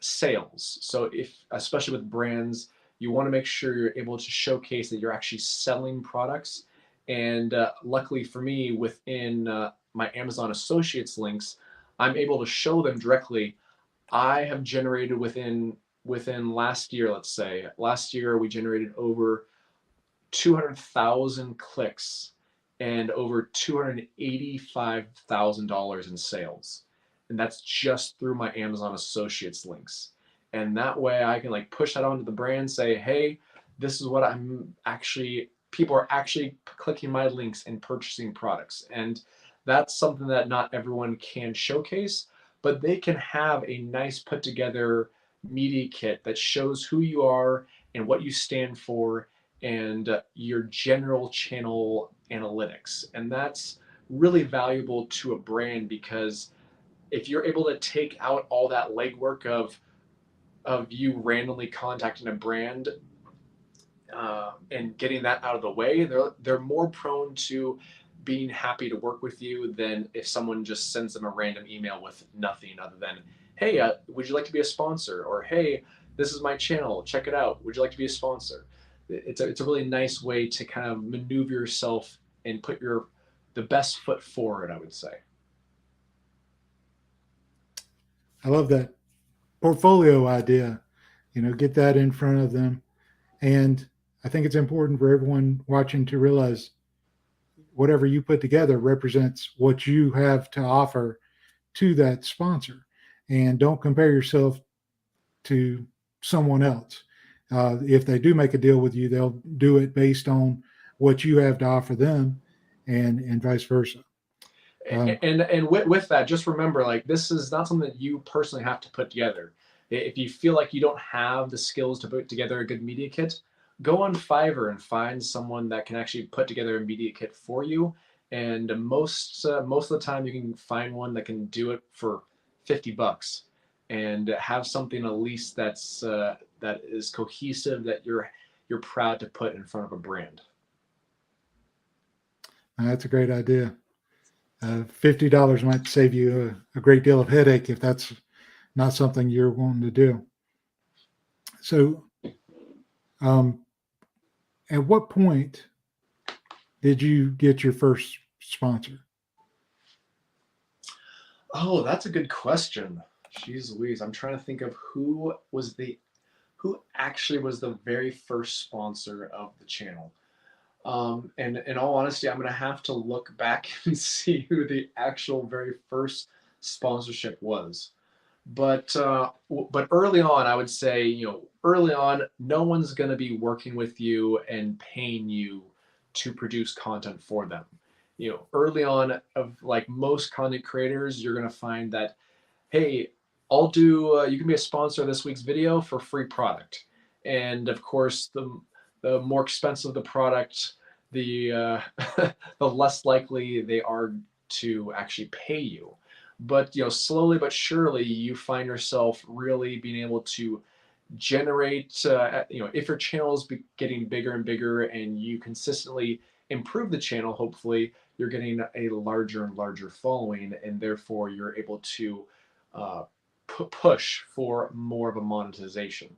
[SPEAKER 21] sales. So especially with brands, you want to make sure you're able to showcase that you're actually selling products. And luckily for me, within my Amazon Associates links, I'm able to show them directly. I have generated within last year, let's say, last year we generated over 200,000 clicks and over $285,000 in sales. And that's just through my Amazon Associates links. And that way I can push that onto the brand, say, hey, this is what people are actually clicking my links and purchasing products. And that's something that not everyone can showcase, but they can have a nice put together media kit that shows who you are and what you stand for and your general channel analytics. And that's really valuable to a brand, because if you're able to take out all that legwork of you randomly contacting a brand and getting that out of the way, they're more prone to being happy to work with you than if someone just sends them a random email with nothing other than, hey, would you like to be a sponsor? Or, hey, this is my channel, check it out, would you like to be a sponsor? It's a really nice way to kind of maneuver yourself and put the best foot forward, I would say.
[SPEAKER 1] I love that portfolio idea. Get that in front of them. And I think it's important for everyone watching to realize whatever you put together represents what you have to offer to that sponsor. And don't compare yourself to someone else. If they do make a deal with you, they'll do it based on what you have to offer them, and vice versa.
[SPEAKER 21] And with that, just remember, like, this is not something that you personally have to put together. If you feel like you don't have the skills to put together a good media kit, go on Fiverr and find someone that can actually put together a media kit for you. And most of the time, you can find one that can do it for $50 and have something at least that is cohesive, that you're proud to put in front of a brand.
[SPEAKER 1] That's a great idea. $50 might save you a great deal of headache if that's not something you're wanting to do. So, at what point did you get your first sponsor?
[SPEAKER 21] Oh, that's a good question. Jeez Louise, I'm trying to think of who actually was the very first sponsor of the channel. And in all honesty, I'm going to have to look back and see who the actual very first sponsorship was. But early on, I would say, early on, no one's going to be working with you and paying you to produce content for them. Early on, of like most content creators, you're going to find that, hey, I'll do, you can be a sponsor of this week's video for free product. And of course, the more expensive the product, the the less likely they are to actually pay you. But slowly but surely, you find yourself really being able to generate. If your channel is getting bigger and bigger, and you consistently improve the channel, hopefully you're getting a larger and larger following, and therefore you're able to push for more of a monetization.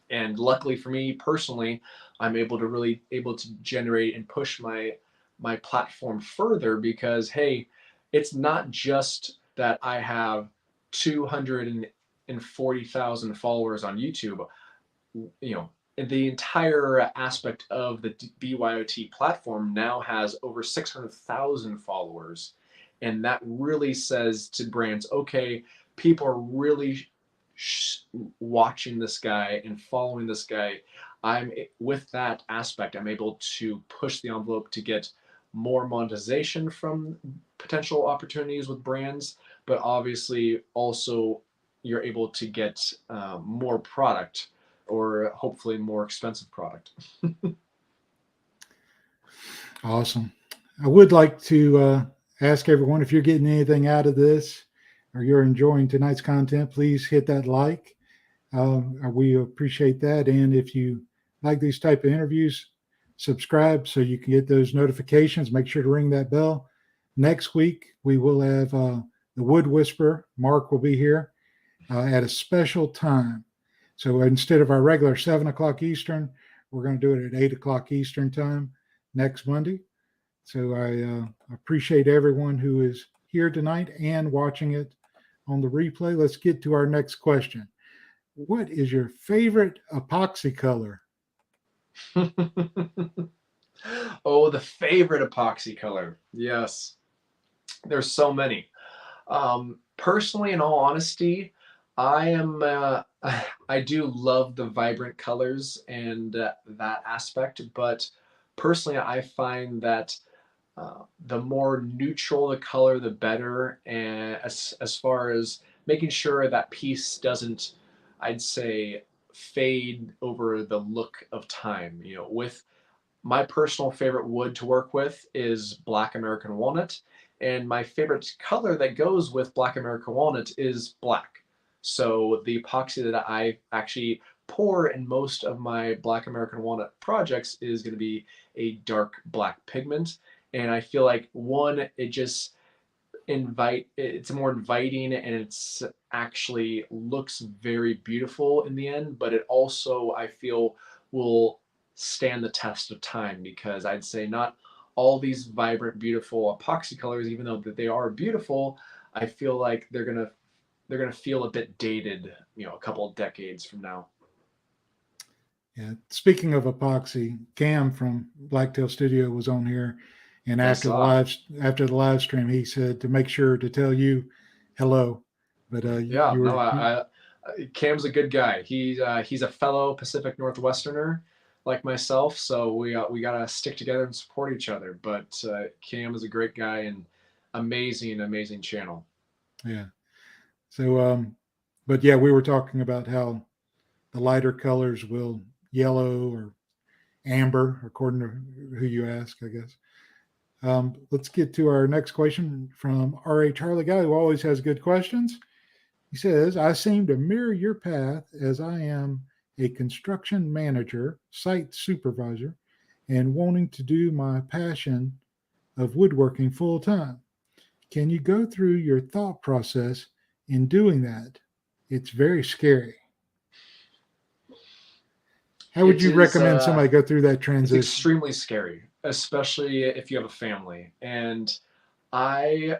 [SPEAKER 21] And luckily for me personally, I'm able to generate and push my platform further, because hey, it's not just that I have 240,000 followers on YouTube. The entire aspect of the BYOT platform now has over 600,000 followers, and that really says to brands, okay, people are really watching this guy and following this guy. With that aspect, I'm able to push the envelope to get more monetization from potential opportunities with brands, but obviously also you're able to get more product, or hopefully more expensive product.
[SPEAKER 1] Awesome. I would like to ask everyone, if you're getting anything out of this or you're enjoying tonight's content, please hit that like. We appreciate that. And if you like these type of interviews, subscribe so you can get those notifications. Make sure to ring that bell. Next week, we will have the Wood Whisperer. Mark will be here at a special time. So instead of our regular 7 o'clock Eastern, we're going to do it at 8 o'clock Eastern time next Monday. So I appreciate everyone who is here tonight and watching it on the replay. Let's get to our next question. What is your favorite epoxy color?
[SPEAKER 21] Oh, the favorite epoxy color. Yes. There's so many. Personally, in all honesty, I do love the vibrant colors and that aspect, but personally, I find that the more neutral the color, the better. And as far as making sure that piece doesn't, I'd say, fade over the look of time. With my personal favorite wood to work with is Black American Walnut, and my favorite color that goes with Black American Walnut is black. So the epoxy that I actually pour in most of my Black American Walnut projects is going to be a dark black pigment. And I feel like, one, it just it's more inviting, and it's actually looks very beautiful in the end, but it also, I feel, will stand the test of time, because I'd say not all these vibrant, beautiful epoxy colors, even though that they are beautiful, I feel like they're gonna feel a bit dated, a couple of decades from now.
[SPEAKER 1] Yeah. Speaking of epoxy, Cam from Blacktail Studio was on here, and
[SPEAKER 21] I
[SPEAKER 1] after
[SPEAKER 21] saw.
[SPEAKER 1] the live stream, he said to make sure to tell you hello. But
[SPEAKER 21] Yeah,
[SPEAKER 1] you
[SPEAKER 21] no,
[SPEAKER 1] were
[SPEAKER 21] Cam's a good guy. He's a fellow Pacific Northwesterner like myself, so we gotta stick together and support each other. But Cam is a great guy and amazing channel.
[SPEAKER 1] yeah. So but yeah, we were talking about how the lighter colors will yellow or amber according to who you ask, I guess. Let's get to our next question from R.A. Charlie Guy, who always has good questions. He says, I seem to mirror your path as I am a construction manager, site supervisor, and wanting to do my passion of woodworking full time. Can you go through your thought process in doing that? It's very scary. How would you recommend somebody go through that
[SPEAKER 21] It's
[SPEAKER 1] transition?
[SPEAKER 21] extremely scary, especially if you have a family. And I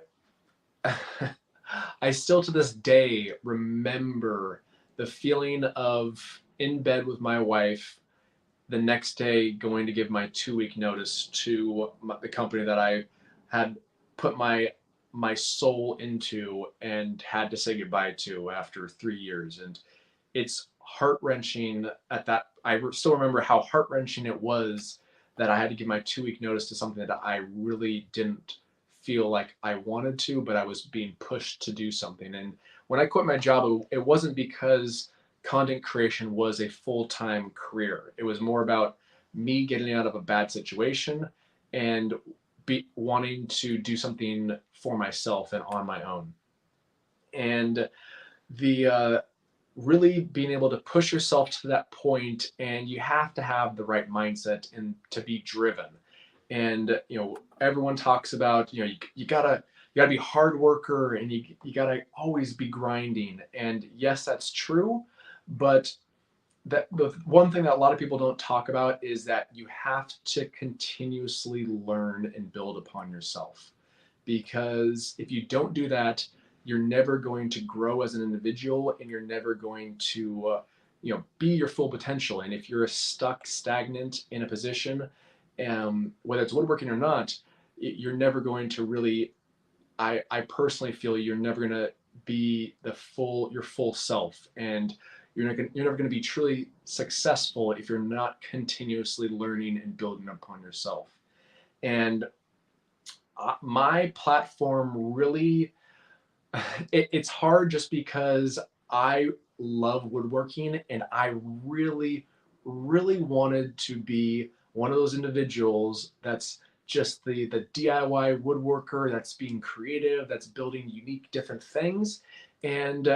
[SPEAKER 21] I still to this day remember the feeling of in bed with my wife the next day going to give my 2-week notice to the company that I had put my soul into and had to say goodbye to after 3 years. And it's heart-wrenching at that. I still remember how heart-wrenching it was that I had to give my 2-week notice to something that I really didn't feel like I wanted to, but I was being pushed to do something. And when I quit my job, it wasn't because content creation was a full-time career. It was more about me getting out of a bad situation and wanting to do something for myself and on my own. And the really being able to push yourself to that point, and you have to have the right mindset and to be driven. And everyone talks about you gotta be a hard worker, and you gotta always be grinding. And yes, that's true, but that the one thing that a lot of people don't talk about is that you have to continuously learn and build upon yourself, because if you don't do that, you're never going to grow as an individual, and you're never going to be your full potential. And if you're stagnant in a position, whether it's woodworking or not, you're never going to really, I personally feel you're never going to be your full self, and you're never going to be truly successful if you're not continuously learning and building upon yourself. And my platform really, it's hard just because I love woodworking, and I really wanted to be one of those individuals that's just the DIY woodworker that's being creative, that's building unique different things. And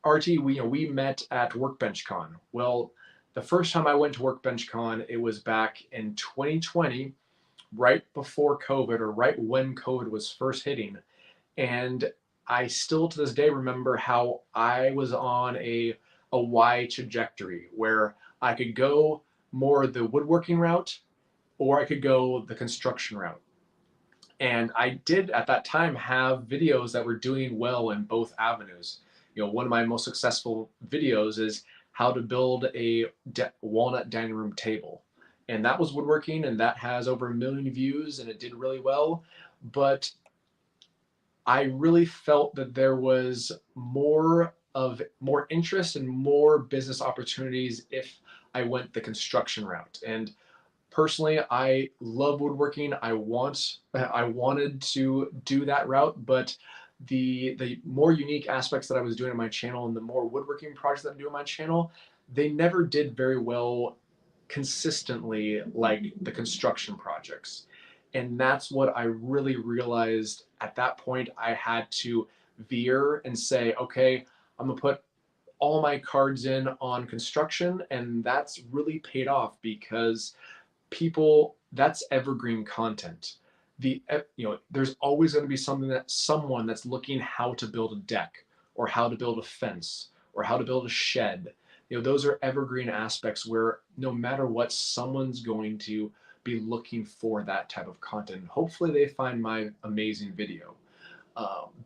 [SPEAKER 21] RT, we met at Workbench Con. Well, the first time I went to Workbench Con, it was back in 2020, right before COVID, or right when COVID was first hitting. And I still to this day remember how I was on a Y trajectory where I could go more the woodworking route, or I could go the construction route. And I did at that time have videos that were doing well in both avenues. One of my most successful videos is how to build a walnut dining room table. And that was woodworking, and that has over 1 million views, and it did really well. But I really felt that there was more interest and more business opportunities if I went the construction route. And personally, I love woodworking. I wanted to do that route, but the more unique aspects that I was doing on my channel, and the more woodworking projects that I'm doing on my channel, they never did very well consistently like the construction projects. And that's what I really realized at that point. I had to veer and say, okay, I'm gonna put all my cards in on construction. And that's really paid off, because that's evergreen content. There's always going to be someone that's looking how to build a deck, or how to build a fence, or how to build a shed. Those are evergreen aspects where no matter what, someone's going to be looking for that type of content. Hopefully they find my amazing video.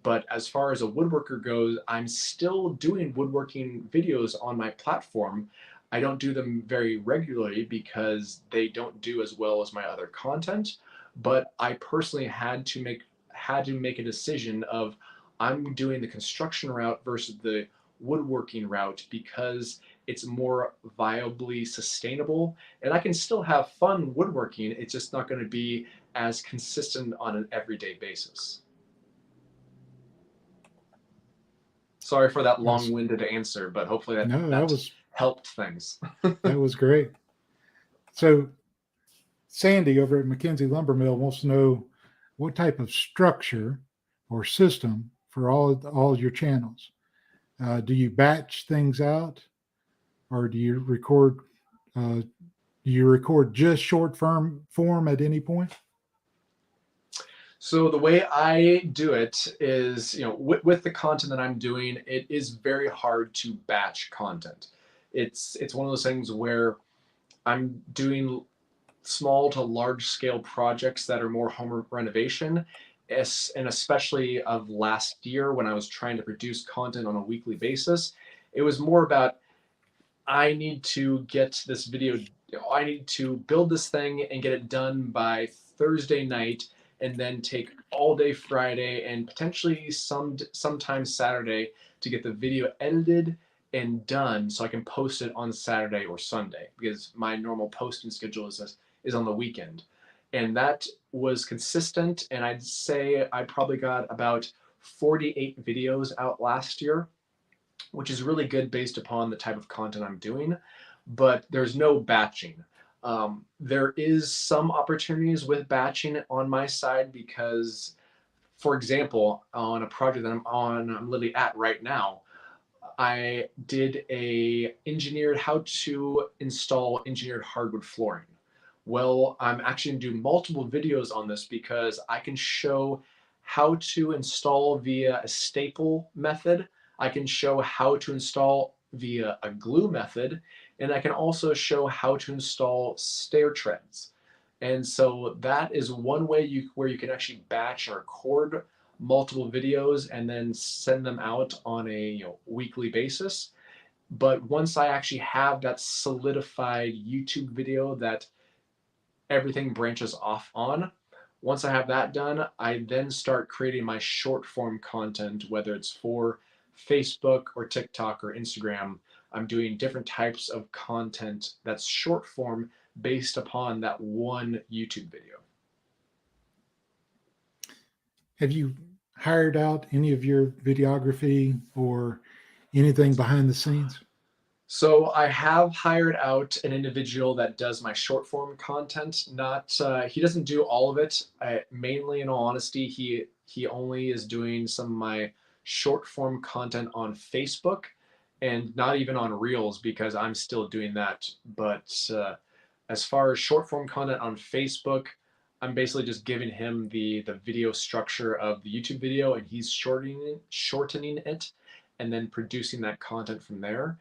[SPEAKER 21] But as far as a woodworker goes, I'm still doing woodworking videos on my platform. I don't do them very regularly because they don't do as well as my other content, but I personally had to make a decision of I'm doing the construction route versus the woodworking route because it's more viably sustainable, and I can still have fun woodworking. It's just not going to be as consistent on an everyday basis. Sorry for that long-winded answer, but hopefully that helped things.
[SPEAKER 1] That was great. So Sandy over at McKenzie Lumber Mill wants to know what type of structure or system for all your channels. Do you batch things out, or do you record? Just short form at any point?
[SPEAKER 21] So the way I do it is, with the content that I'm doing, it is very hard to batch content. It's one of those things where I'm doing small to large scale projects that are more home renovation, and especially of last year when I was trying to produce content on a weekly basis. It was more about, I need to get this video, I need to build this thing and get it done by Thursday night, and then take all day Friday and potentially sometimes Saturday to get the video edited and done so I can post it on Saturday or Sunday, because my normal posting schedule is on the weekend. And that was consistent, and I'd say I probably got about 48 videos out last year, which is really good based upon the type of content I'm doing, but there's no batching. There is some opportunities with batching on my side because, for example, on a project that I'm literally at right now, I did how to install engineered hardwood flooring. Well, I'm actually going to do multiple videos on this because I can show how to install via a staple method. I can show how to install via a glue method, and I can also show how to install stair treads. And so that is one way where you can actually batch and record multiple videos and then send them out on a weekly basis. But once I actually have that solidified YouTube video that everything branches off on, once I have that done, I then start creating my short form content, whether it's for Facebook or TikTok or Instagram. I'm doing different types of content that's short form based upon that one YouTube video.
[SPEAKER 1] Have you hired out any of your videography or anything behind the scenes?
[SPEAKER 21] So I have hired out an individual that does my short form content. He doesn't do all of it. Mainly, in all honesty, he only is doing some of my short form content on Facebook, and not even on Reels because I'm still doing that. But as far as short form content on Facebook, I'm basically just giving him the video structure of the YouTube video, and he's shortening it and then producing that content from there.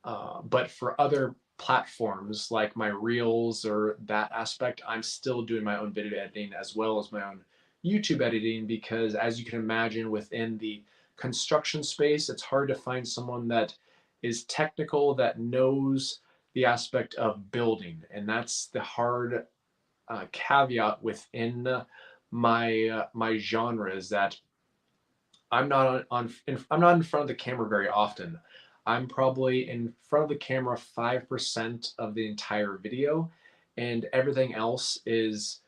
[SPEAKER 21] But for other platforms like my Reels or that aspect, I'm still doing my own video editing as well as my own YouTube editing, because as you can imagine, within the construction space, it's hard to find someone that is technical, that knows the aspect of building. And that's the hard caveat within my genre, is that I'm not in front of the camera very often. I'm probably in front of the camera 5% of the entire video, and everything else is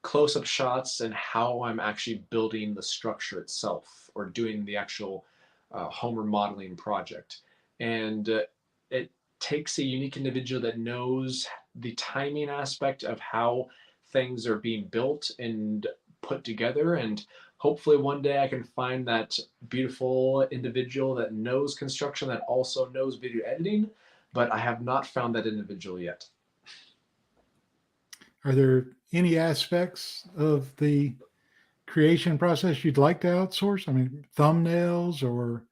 [SPEAKER 21] close-up shots and how I'm actually building the structure itself or doing the actual home remodeling project. And it takes a unique individual that knows the timing aspect of how things are being built and put together, and hopefully one day I can find that beautiful individual that knows construction that also knows video editing, but I have not found that individual yet.
[SPEAKER 1] Are there any aspects of the creation process you'd like to outsource? I mean, thumbnails or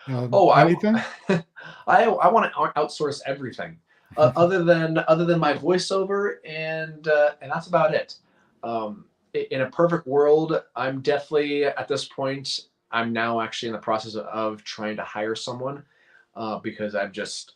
[SPEAKER 1] anything?
[SPEAKER 21] I want to outsource everything other than my voiceover, and that's about it. In a perfect world, I'm definitely at this point, I'm now actually in the process of trying to hire someone. because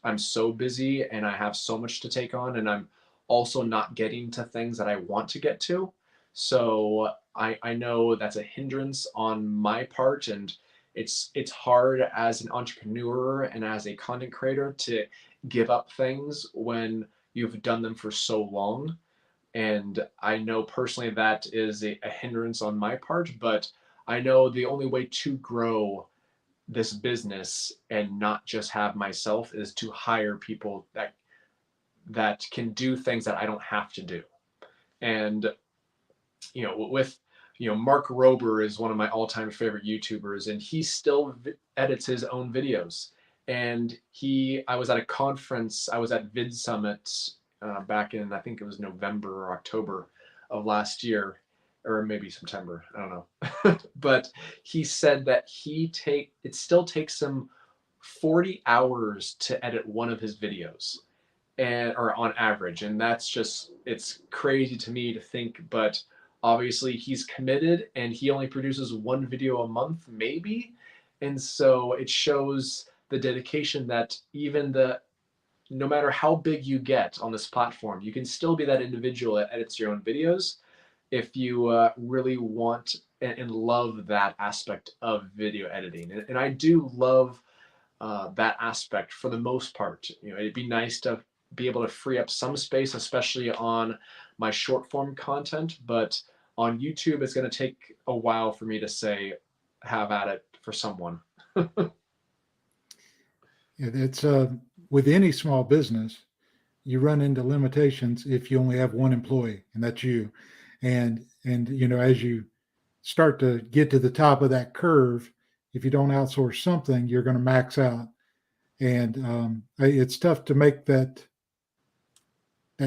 [SPEAKER 21] I'm so busy and I have so much to take on, and I'm also not getting to things that I want to get to. So I know that's a hindrance on my part, and it's hard as an entrepreneur and as a content creator to give up things when you've done them for so long. And I know personally that is a hindrance on my part, but I know the only way to grow this business and not just have myself is to hire people that can do things that I don't have to do. And with Mark Rober is one of my all-time favorite YouTubers, and he still edits his own videos. And I was at a conference, I was at Vid Summit back in, I think it was November or October of last year, or maybe September, I don't know. But he said that it still takes him 40 hours to edit one of his videos, or on average. And it's crazy to me to think, but obviously he's committed and he only produces one video a month, maybe. And so it shows the dedication that no matter how big you get on this platform, you can still be that individual that edits your own videos if you really want and love that aspect of video editing. And I do love that aspect for the most part. It'd be nice to be able to free up some space, especially on my short form content. But on YouTube, it's going to take a while for me to say, have at it for someone.
[SPEAKER 1] It's with any small business, you run into limitations if you only have one employee, and that's you. And as you start to get to the top of that curve, if you don't outsource something, you're going to max out. And it's tough to make that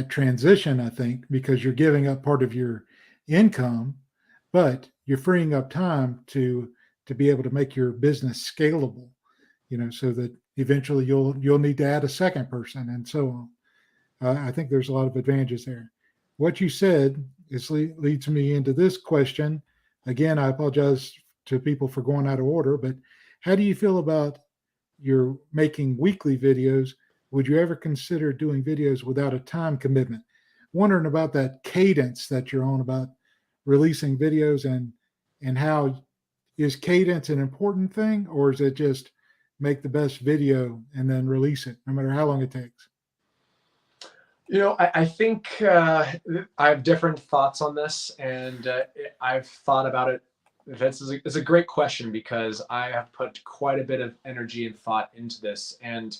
[SPEAKER 1] transition, I think, because you're giving up part of your income, but you're freeing up time to be able to make your business scalable, so that eventually you'll need to add a second person and so on. I think there's a lot of advantages there. What you said leads me into this question. Again, I apologize to people for going out of order, but how do you feel about you're making weekly videos? Would you ever consider doing videos without a time commitment? Wondering about that cadence that you're on about releasing videos, and how is cadence an important thing, or is it just make the best video and then release it no matter how long it takes?
[SPEAKER 21] I think I have different thoughts on this, and I've thought about it. It's a great question because I have put quite a bit of energy and thought into this. And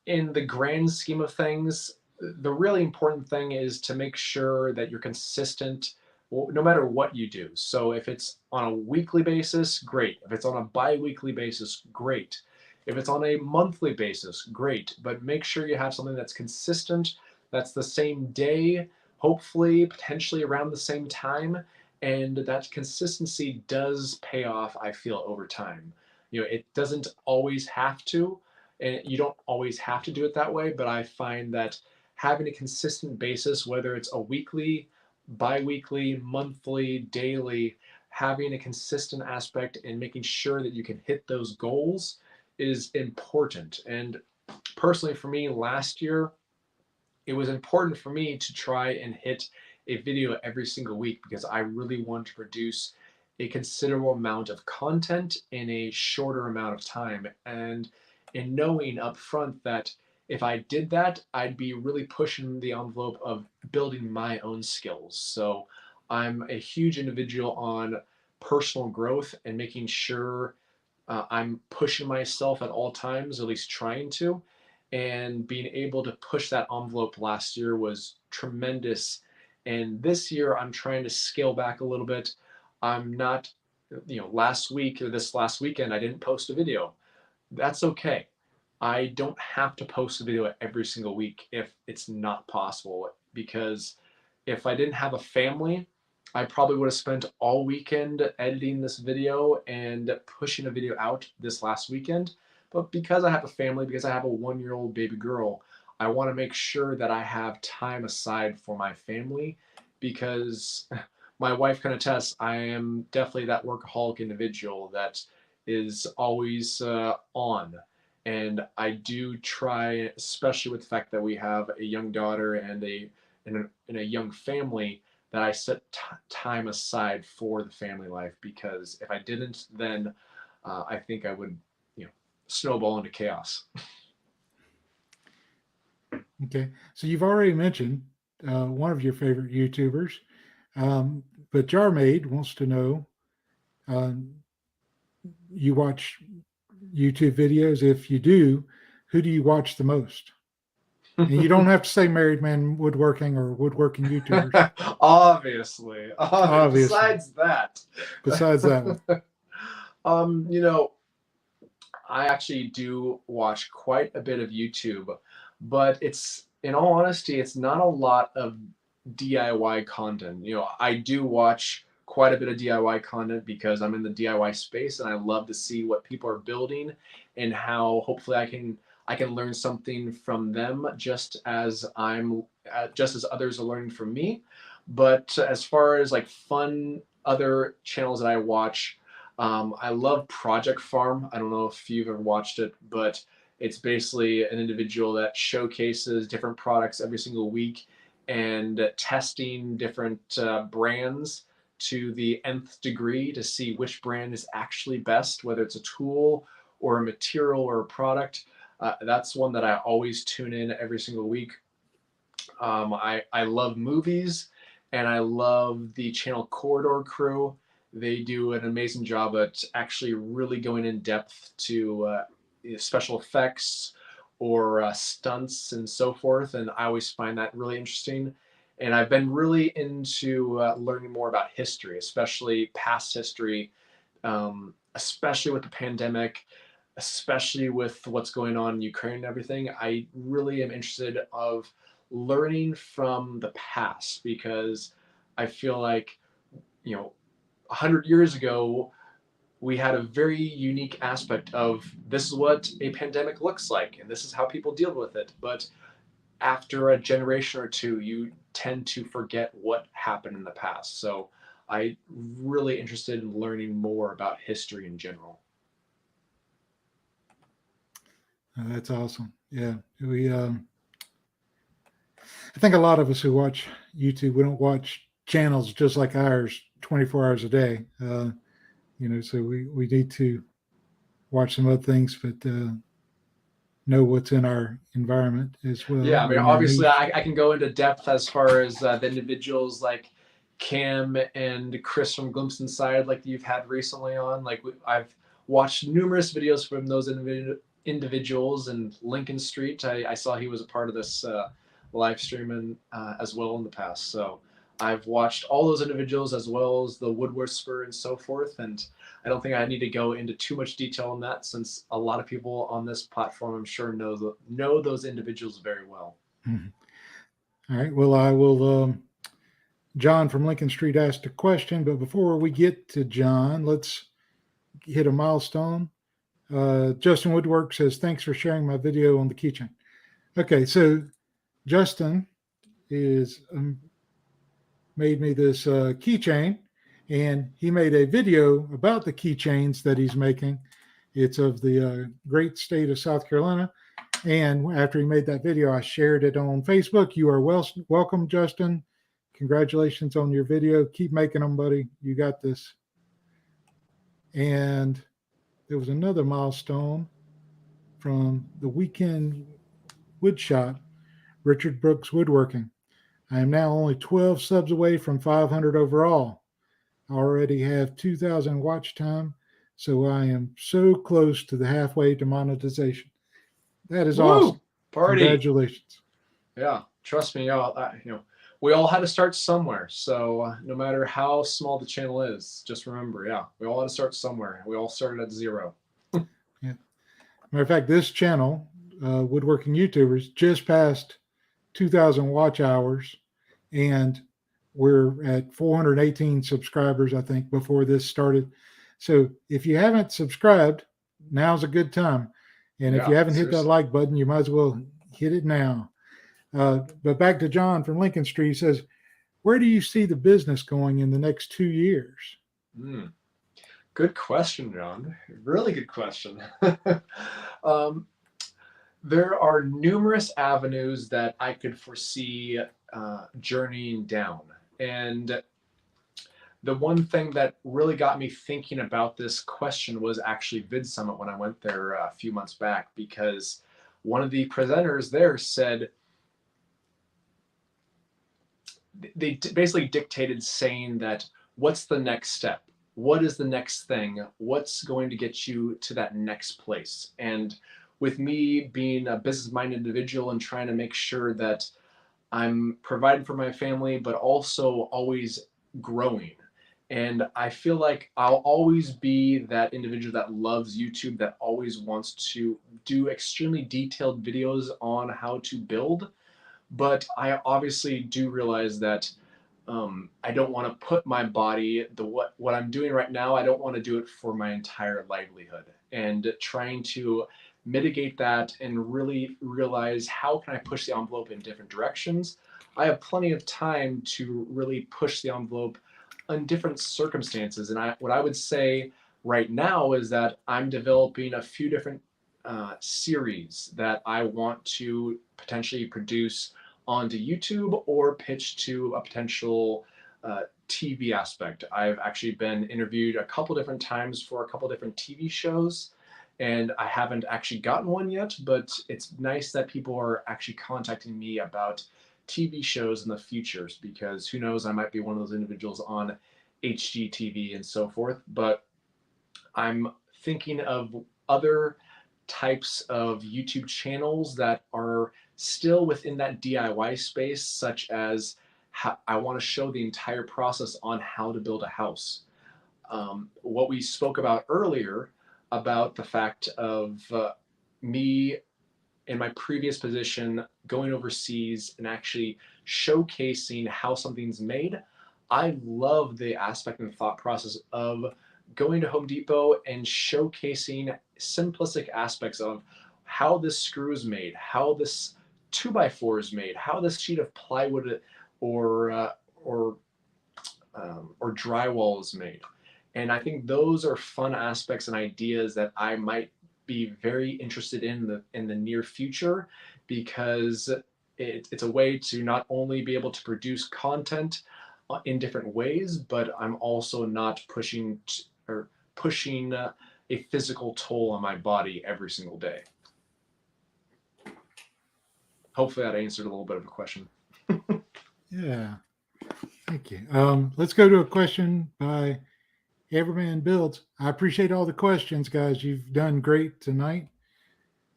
[SPEAKER 21] in the grand scheme of things, the really important thing is to make sure that you're consistent no matter what you do. So if it's on a weekly basis, great. If it's on a bi-weekly basis, great. If it's on a monthly basis, great. But make sure you have something that's consistent, that's the same day, hopefully, potentially around the same time. And that consistency does pay off, I feel, over time. It doesn't always have to, and you don't always have to do it that way, but I find that having a consistent basis, whether it's a weekly, bi-weekly, monthly, daily, having a consistent aspect and making sure that you can hit those goals is important. And personally for me, last year, it was important for me to try and hit a video every single week because I really want to produce a considerable amount of content in a shorter amount of time. And in knowing up front that if I did that, I'd be really pushing the envelope of building my own skills. So I'm a huge individual on personal growth and making sure I'm pushing myself at all times, at least trying to. And being able to push that envelope last year was tremendous. And this year, I'm trying to scale back a little bit. I'm not, last week or this last weekend, I didn't post a video. That's okay. I don't have to post a video every single week if it's not possible, because if I didn't have a family, I probably would have spent all weekend editing this video and pushing a video out this last weekend. But because I have a family, because I have a 1-year-old baby girl, I want to make sure that I have time aside for my family, because my wife can attest, I am definitely that workaholic individual that is always on. And I do try, especially with the fact that we have a young daughter and a young family, that I set time aside for the family life, because if I didn't, then I think I would, snowball into chaos.
[SPEAKER 1] Okay, so you've already mentioned one of your favorite YouTubers, but Jarmaid wants to know, you watch YouTube videos? If you do, who do you watch the most? And you don't have to say Married Man Woodworking or Woodworking YouTubers.
[SPEAKER 21] Obviously.
[SPEAKER 1] Obviously.
[SPEAKER 21] Besides that
[SPEAKER 1] one.
[SPEAKER 21] I actually do watch quite a bit of YouTube, but it's, in all honesty, it's not a lot of DIY content. I do watch quite a bit of DIY content because I'm in the DIY space and I love to see what people are building and how hopefully I can learn something from them, just as others are learning from me. But as far as like fun other channels that I watch, I love Project Farm. I don't know if you've ever watched it, but it's basically an individual that showcases different products every single week and testing different brands to the nth degree to see which brand is actually best, whether it's a tool or a material or a product. That's one that I always tune in every single week. I love movies, and I love the channel Corridor Crew. They do an amazing job at actually really going in depth to special effects or stunts and so forth, and I always find that really interesting. And I've been really into learning more about history, especially past history, especially with the pandemic, especially with what's going on in Ukraine and everything. I really am interested of learning from the past, because I feel like, 100 years ago, we had a very unique aspect of this is what a pandemic looks like and this is how people deal with it. But after a generation or two, you tend to forget what happened in the past. So I'm really interested in learning more about history in general.
[SPEAKER 1] That's awesome. Yeah, I think a lot of us who watch YouTube, we don't watch channels just like ours 24 hours a day. So we need to watch some other things, but know what's in our environment as well.
[SPEAKER 21] Yeah, I mean, obviously I can go into depth as far as the individuals like Cam and Chris from Glimpse Inside, like you've had recently on. Like I've watched numerous videos from those individuals, and Lincoln Street. I saw he was a part of this live stream as well in the past. So I've watched all those individuals as well as the Woodworker and so forth. And I don't think I need to go into too much detail on that, since a lot of people on this platform, I'm sure, know those individuals very well.
[SPEAKER 1] Mm-hmm. All right. Well, I will. John from Lincoln Street asked a question, but before we get to John, let's hit a milestone. Justin Woodwork says, "Thanks for sharing my video on the keychain." Okay, so Justin is made me this keychain, and he made a video about the keychains that he's making. It's of the great state of South Carolina. And after he made that video, I shared it on Facebook. You are welcome, Justin. Congratulations on your video. Keep making them, buddy. You got this. And there was another milestone from the Weekend Woodshop, Richard Brooks Woodworking. I am now only 12 subs away from 500 overall. I already have 2,000 watch time, so I am so close to the halfway to monetization. That is awesome.
[SPEAKER 21] Party.
[SPEAKER 1] Congratulations.
[SPEAKER 21] Yeah, trust me, we all had to start somewhere. So no matter how small the channel is, just remember, we all had to start somewhere. We all started at zero.
[SPEAKER 1] Yeah. Matter of fact, this channel, Woodworking YouTubers, just passed 2,000 watch hours, and we're at 418 subscribers, I think, before this started. So if you haven't subscribed, now's a good time. And if you haven't hit that like button, you might as well hit it now. But back to John from Lincoln Street, he says, "Where do you see the business going in the next 2 years?"
[SPEAKER 21] Good question, John. Really good question. There are numerous avenues that I could foresee journeying down. And the one thing that really got me thinking about this question was actually Vid Summit when I went there a few months back, because one of the presenters there said, they basically dictated saying that, what's the next step? What is the next thing? What's going to get you to that next place? And with me being a business-minded individual and trying to make sure that I'm providing for my family, but also always growing. And I feel like I'll always be that individual that loves YouTube, that always wants to do extremely detailed videos on how to build. But I obviously do realize that I don't want to put my body, what I'm doing right now, I don't want to do it for my entire livelihood. And trying to mitigate that and really realize, how can I push the envelope in different directions? I have plenty of time to really push the envelope in different circumstances. And what I would say right now is that I'm developing a few different series that I want to potentially produce onto YouTube or pitch to a potential TV aspect. I've actually been interviewed a couple different times for a couple different TV shows, and I haven't actually gotten one yet, but it's nice that people are actually contacting me about TV shows in the futures, because who knows, I might be one of those individuals on HGTV and so forth. But I'm thinking of other types of YouTube channels that are still within that DIY space, such as I want to show the entire process on how to build a house. What we spoke about earlier about the fact of me in my previous position going overseas and actually showcasing how something's made. I love the aspect and thought process of going to Home Depot and showcasing simplistic aspects of how this screw is made, how this 2x4 is made, how this sheet of plywood or drywall is made. And I think those are fun aspects and ideas that I might be very interested in the near future, because it's a way to not only be able to produce content in different ways, but I'm also not pushing a physical toll on my body every single day. Hopefully that answered a little bit of a question.
[SPEAKER 1] Yeah, thank you. Let's go to a question by Everman Builds. I appreciate all the questions, guys. You've done great tonight.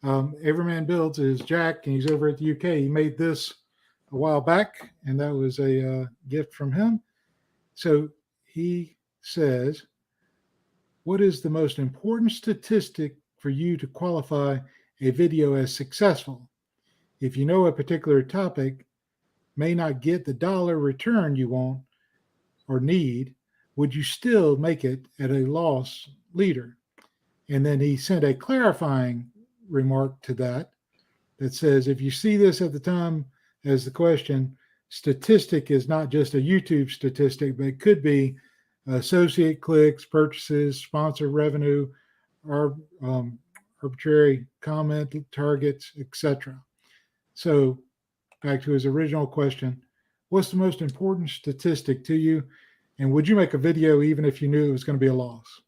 [SPEAKER 1] Everman Builds is Jack, and he's over at the UK. He made this a while back, and that was a gift from him. So he says, what is the most important statistic for you to qualify a video as successful? If you know a particular topic may not get the dollar return you want or need, would you still make it at a loss leader? And then he sent a clarifying remark to that says, if you see this at the time as the question, statistic is not just a YouTube statistic, but it could be associate clicks, purchases, sponsor revenue, or arbitrary comment targets, etc. So back to his original question, what's the most important statistic to you? And would you make a video even if you knew it was going to be a loss?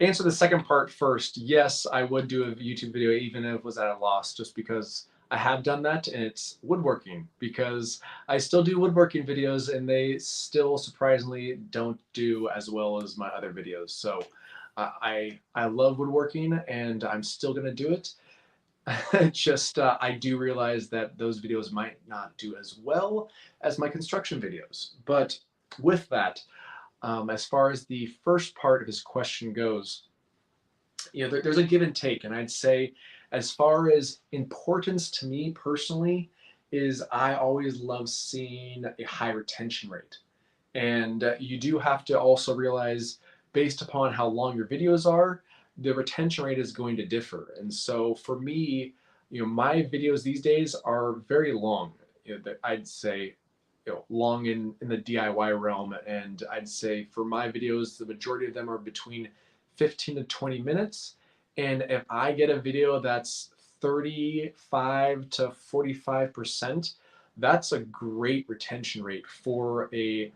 [SPEAKER 21] Answer the second part first. Yes, I would do a YouTube video even if it was at a loss, just because I have done that, and it's woodworking, because I still do woodworking videos and they still surprisingly don't do as well as my other videos. So I love woodworking and I'm still going to do it. Just I do realize that those videos might not do as well as my construction videos. But with that, as far as the first part of his question goes, you know, there's a give and take. And I'd say, as far as importance to me personally, is I always love seeing a high retention rate. And you do have to also realize, based upon how long your videos are, the retention rate is going to differ. And so for me, you know, my videos these days are very long. You know, I'd say long in the DIY realm, and I'd say for my videos, the majority of them are between 15 to 20 minutes. And if I get a video that's 35 to 45%, that's a great retention rate for a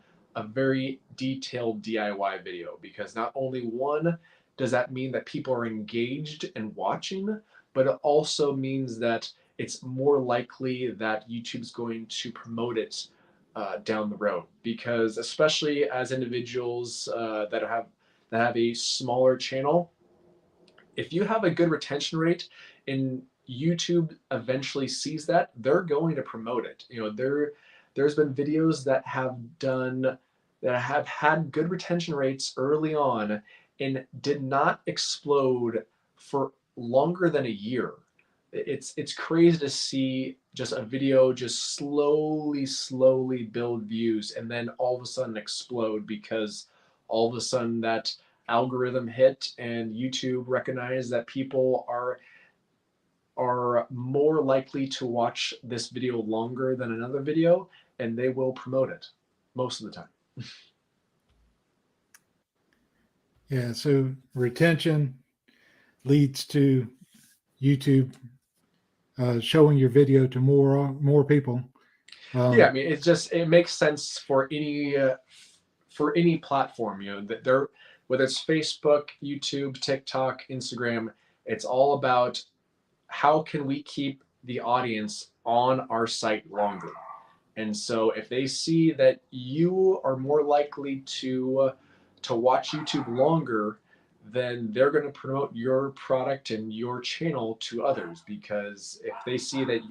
[SPEAKER 21] very detailed DIY video, because not only one, does that mean that people are engaged and watching, but it also means that it's more likely that YouTube's going to promote it down the road. Because especially as individuals that have a smaller channel, if you have a good retention rate and YouTube eventually sees that, they're going to promote it. There's been videos that have had good retention rates early on and did not explode for longer than a year. It's crazy to see just a video just slowly build views and then all of a sudden explode, because all of a sudden that algorithm hit and YouTube recognized that people are more likely to watch this video longer than another video, and they will promote it most of the time.
[SPEAKER 1] Yeah, so retention leads to YouTube showing your video to more people.
[SPEAKER 21] Yeah, I mean, it makes sense for any platform. That they're, whether it's Facebook, YouTube, TikTok, Instagram, it's all about how can we keep the audience on our site longer. And so if they see that you are more likely to watch YouTube longer, then they're going to promote your product and your channel to others. Because if they see that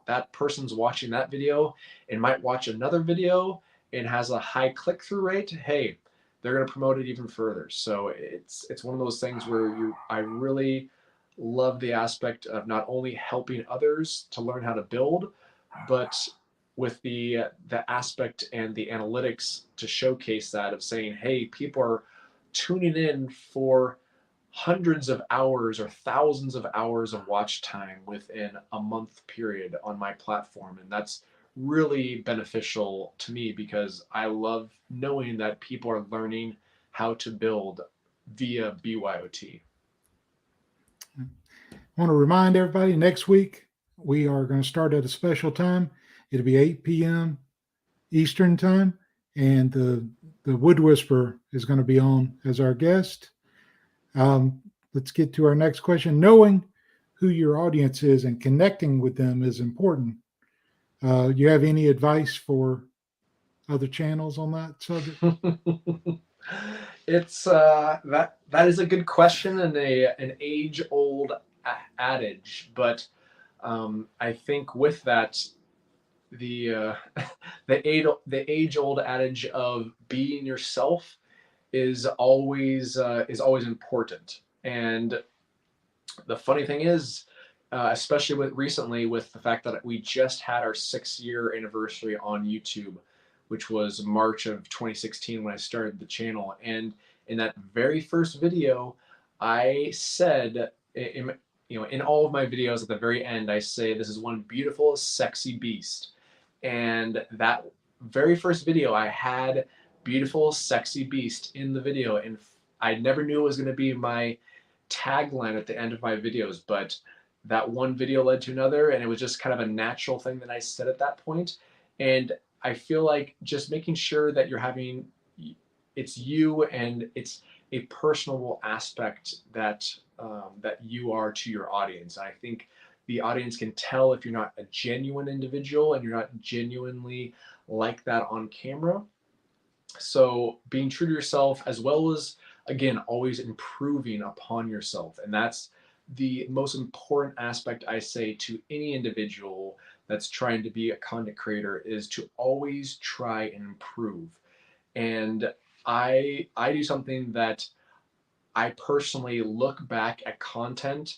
[SPEAKER 21] that person's watching that video and might watch another video and has a high click-through rate, hey, they're going to promote it even further. So it's one of those things where I really love the aspect of not only helping others to learn how to build, but with the aspect and the analytics to showcase that, of saying, hey, people are tuning in for hundreds of hours or thousands of hours of watch time within a month period on my platform. And that's really beneficial to me, because I love knowing that people are learning how to build via BYOT.
[SPEAKER 1] I want to remind everybody, next week we are going to start at a special time. It'll be 8 p.m. Eastern time, and the Wood Whisperer is going to be on as our guest. Let's get to our next question. Knowing who your audience is and connecting with them is important. You have any advice for other channels on that subject?
[SPEAKER 21] It's that is a good question and an age-old adage, but I think with that, the age-old adage of being yourself is always important. And the funny thing is, especially recently with the fact that we just had our 6-year anniversary on YouTube, which was March of 2016 when I started the channel. And in that very first video, I said, in all of my videos at the very end, I say, this is one beautiful, sexy beast. And that very first video, I had beautiful, sexy beast in the video. And I never knew it was going to be my tagline at the end of my videos, but that one video led to another, and it was just kind of a natural thing that I said at that point. And I feel like just making sure that it's you and it's a personable aspect that you are to your audience. I think the audience can tell if you're not a genuine individual and you're not genuinely like that on camera. So being true to yourself, as well as, again, always improving upon yourself. And that's the most important aspect I say to any individual that's trying to be a content creator, is to always try and improve. And I do something that I personally look back at content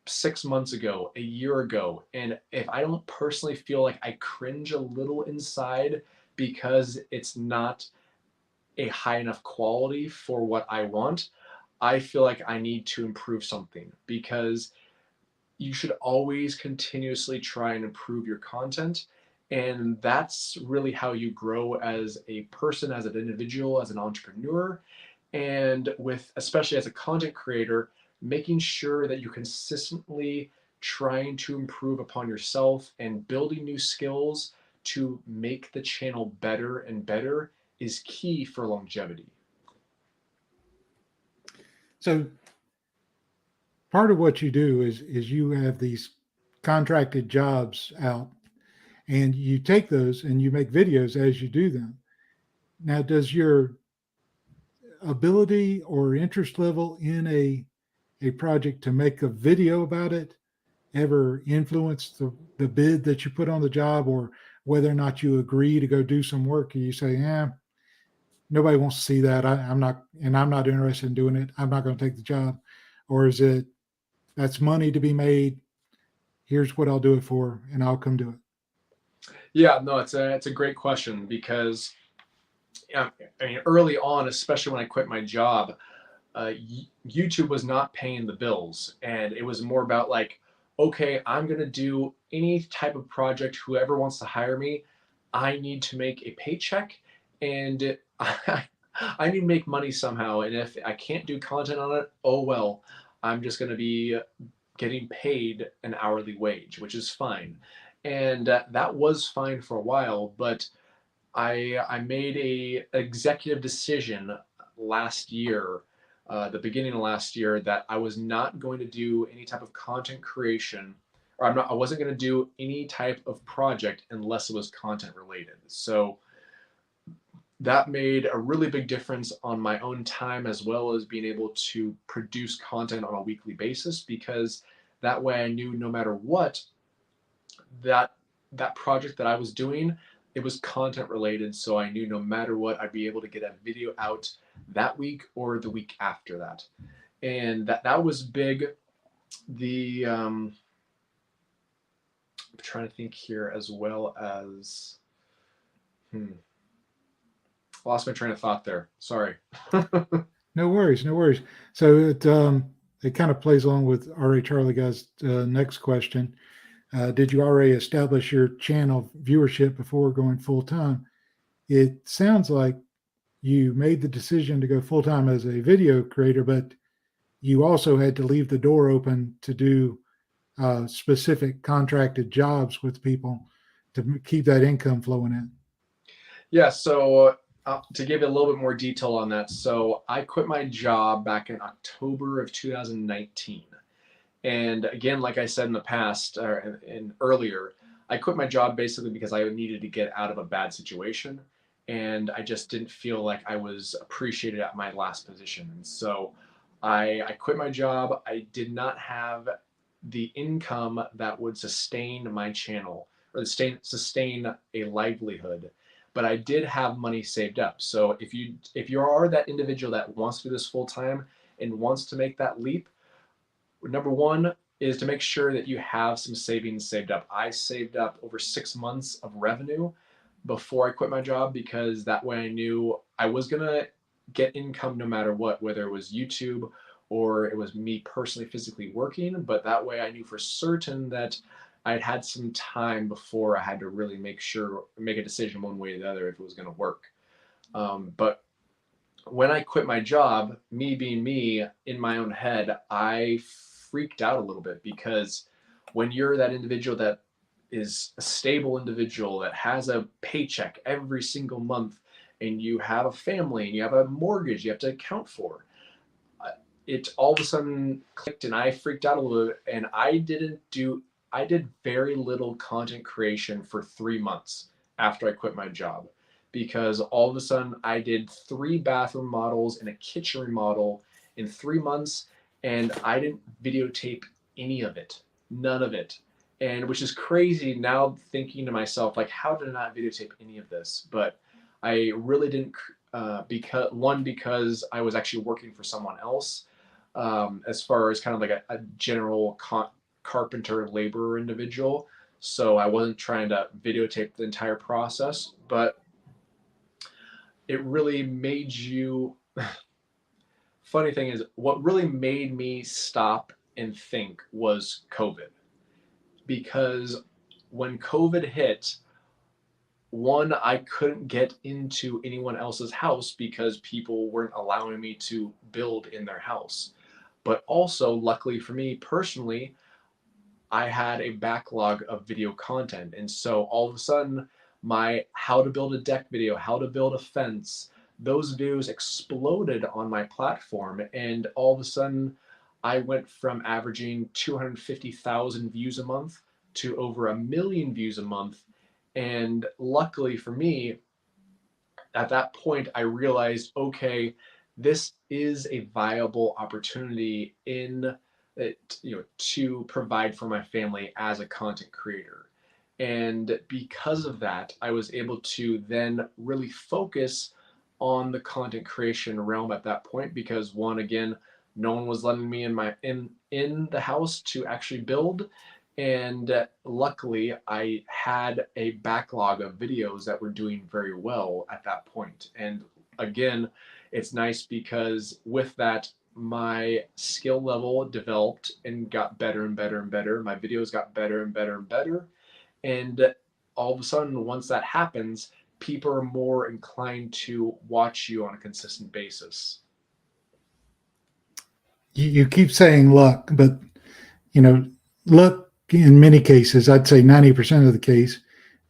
[SPEAKER 21] 6 months ago, a year ago, and if I don't personally feel like I cringe a little inside because it's not a high enough quality for what I want, I feel like I need to improve something. Because you should always continuously try and improve your content. And that's really how you grow as a person, as an individual, as an entrepreneur, and with, especially as a content creator, making sure that you're consistently trying to improve upon yourself and building new skills to make the channel better and better is key for longevity.
[SPEAKER 1] So part of what you do is you have these contracted jobs out, and you take those and you make videos as you do them. Now, does your ability or interest level in a project to make a video about it ever influence the bid that you put on the job, or whether or not you agree to go do some work, and you say, yeah, nobody wants to see that. I'm not interested in doing it. I'm not going to take the job? Or is it, that's money to be made, here's what I'll do it for, and I'll come do it?
[SPEAKER 21] Yeah, no, it's a great question, because I mean, early on, especially when I quit my job, YouTube was not paying the bills, and it was more about like, okay, I'm going to do any type of project, whoever wants to hire me, I need to make a paycheck, and I need to make money somehow. And if I can't do content on it, oh well, I'm just going to be getting paid an hourly wage, which is fine. And that was fine for a while, but I made a executive decision last year, the beginning of last year, that I was not going to do any type of content creation, or I wasn't going to do any type of project unless it was content related. So that made a really big difference on my own time, as well as being able to produce content on a weekly basis, because that way I knew no matter what, that project that I was doing, it was content related. So I knew no matter what, I'd be able to get a video out that week or the week after that. And that was big. I'm trying to think here, as well as, lost my train of thought there. Sorry.
[SPEAKER 1] No worries, no worries. So it kind of plays along with R.A. Charlie Guy's next question. Did you already establish your channel viewership before going full time? It sounds like you made the decision to go full time as a video creator, but you also had to leave the door open to do specific contracted jobs with people to keep that income flowing in.
[SPEAKER 21] Yeah, so to give you a little bit more detail on that, so I quit my job back in October of 2019. And again, like I said in the past, and earlier, I quit my job basically because I needed to get out of a bad situation, and I just didn't feel like I was appreciated at my last position. And so I quit my job. I did not have the income that would sustain my channel, or sustain a livelihood, but I did have money saved up. So if you are that individual that wants to do this full time and wants to make that leap, number one is to make sure that you have some savings saved up. I saved up over 6 months of revenue before I quit my job, because that way I knew I was gonna get income no matter what, whether it was YouTube or it was me personally physically working. But that way I knew for certain that I'd had some time before I had to really make a decision one way or the other if it was gonna work. But when I quit my job, me being me in my own head, I freaked out a little bit, because when you're that individual that is a stable individual that has a paycheck every single month, and you have a family and you have a mortgage you have to account for, it all of a sudden clicked, and I freaked out a little bit, and I did very little content creation for 3 months after I quit my job, because all of a sudden I did 3 bathroom models and a kitchen remodel in 3 months, and I didn't videotape any of it, none of it. And which is crazy now, thinking to myself, like, how did I not videotape any of this? But I really didn't, because I was actually working for someone else, as far as kind of like a general carpenter laborer individual. So I wasn't trying to videotape the entire process, but it really made you, funny thing is, what really made me stop and think was COVID. Because when COVID hit, one, I couldn't get into anyone else's house because people weren't allowing me to build in their house. But also, luckily for me personally, I had a backlog of video content. And so all of a sudden, my how to build a deck video, how to build a fence, those videos exploded on my platform. And all of a sudden, I went from averaging 250,000 views a month to over 1 million views a month. And luckily for me, at that point, I realized, okay, this is a viable opportunity in it, to provide for my family as a content creator. And because of that, I was able to then really focus on the content creation realm at that point, because one, again, no one was letting me in the house to actually build. And luckily, I had a backlog of videos that were doing very well at that point. And again, it's nice because with that, my skill level developed and got better and better and better. My videos got better and better and better. And all of a sudden, once that happens, people are more inclined to watch you on a consistent basis.
[SPEAKER 1] You keep saying luck, but luck in many cases, I'd say 90% of the case,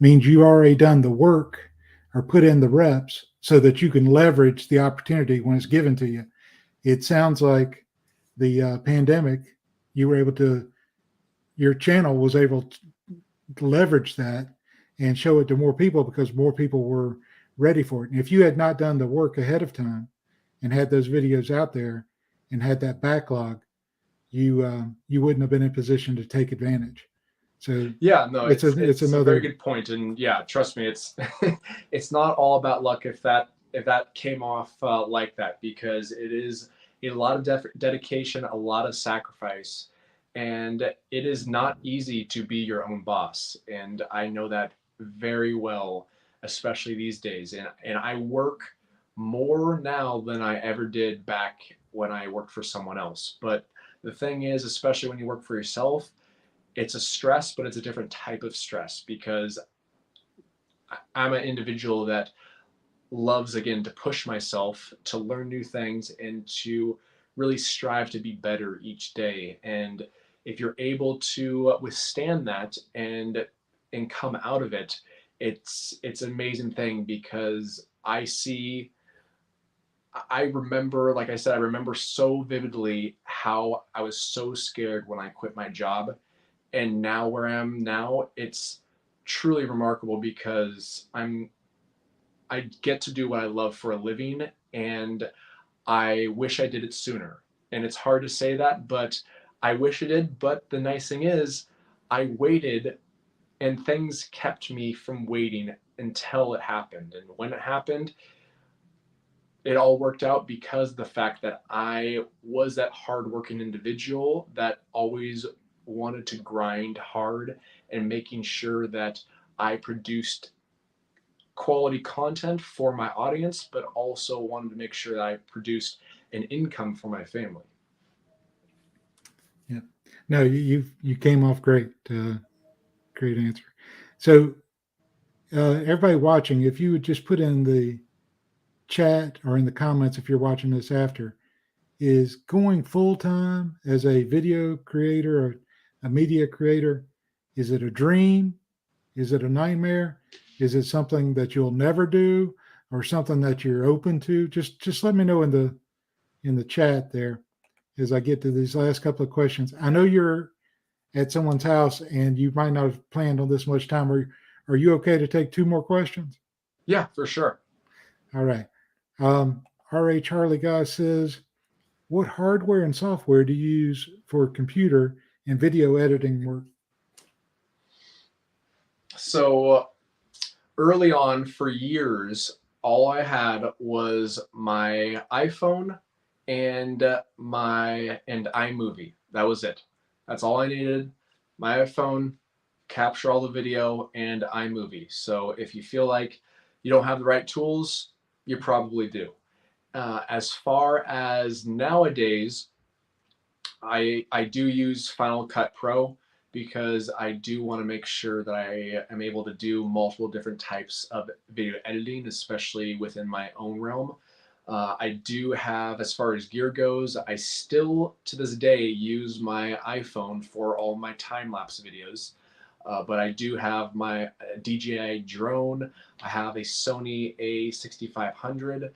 [SPEAKER 1] means you already done the work or put in the reps so that you can leverage the opportunity when it's given to you. It sounds like the pandemic, your channel was able to leverage that and show it to more people because more people were ready for it. And if you had not done the work ahead of time and had those videos out there and had that backlog, you wouldn't have been in position to take advantage. So
[SPEAKER 21] yeah, no, it's
[SPEAKER 1] another
[SPEAKER 21] a very good point. And yeah, trust me, it's it's not all about luck if that came off like that, because it is a lot of dedication, a lot of sacrifice, and it is not easy to be your own boss. And I know that very well, especially these days. And I work more now than I ever did back when I worked for someone else. But the thing is, especially when you work for yourself, it's a stress, but it's a different type of stress, because I'm an individual that loves, again, to push myself, to learn new things, and to really strive to be better each day. And if you're able to withstand that and come out of it, it's an amazing thing, because I remember, like I said, I remember so vividly how I was so scared when I quit my job. And now where I am now, it's truly remarkable, because I get to do what I love for a living, and I wish I did it sooner. And it's hard to say that, but I wish I did. But the nice thing is, I waited, and things kept me from waiting until it happened. And when it happened, it all worked out because of the fact that I was that hardworking individual that always wanted to grind hard and making sure that I produced quality content for my audience, but also wanted to make sure that I produced an income for my family.
[SPEAKER 1] Yeah. No, you came off great. Great answer. So everybody watching, if you would just put in the chat or in the comments, if you're watching this after, is going full-time as a video creator or a media creator, is it a dream? Is it a nightmare? Is it something that you'll never do, or something that you're open to? Just let me know in the chat there as I get to these last couple of questions. I know you're at someone's house and you might not have planned on this much time. Are you okay to take 2 more questions?
[SPEAKER 21] Yeah, for sure.
[SPEAKER 1] All right. R.A. Charlie Guy says, what hardware and software do you use for computer and video editing work?
[SPEAKER 21] So early on, for years, all I had was my iPhone and iMovie. That was it. That's all I needed. My iPhone, capture all the video, and iMovie. So if you feel like you don't have the right tools, you probably do. As far as nowadays, I do use Final Cut Pro because I do want to make sure that I am able to do multiple different types of video editing, especially within my own realm. I do have, as far as gear goes, I still to this day use my iPhone for all my time-lapse videos. But I do have my DJI drone. I have a Sony A6500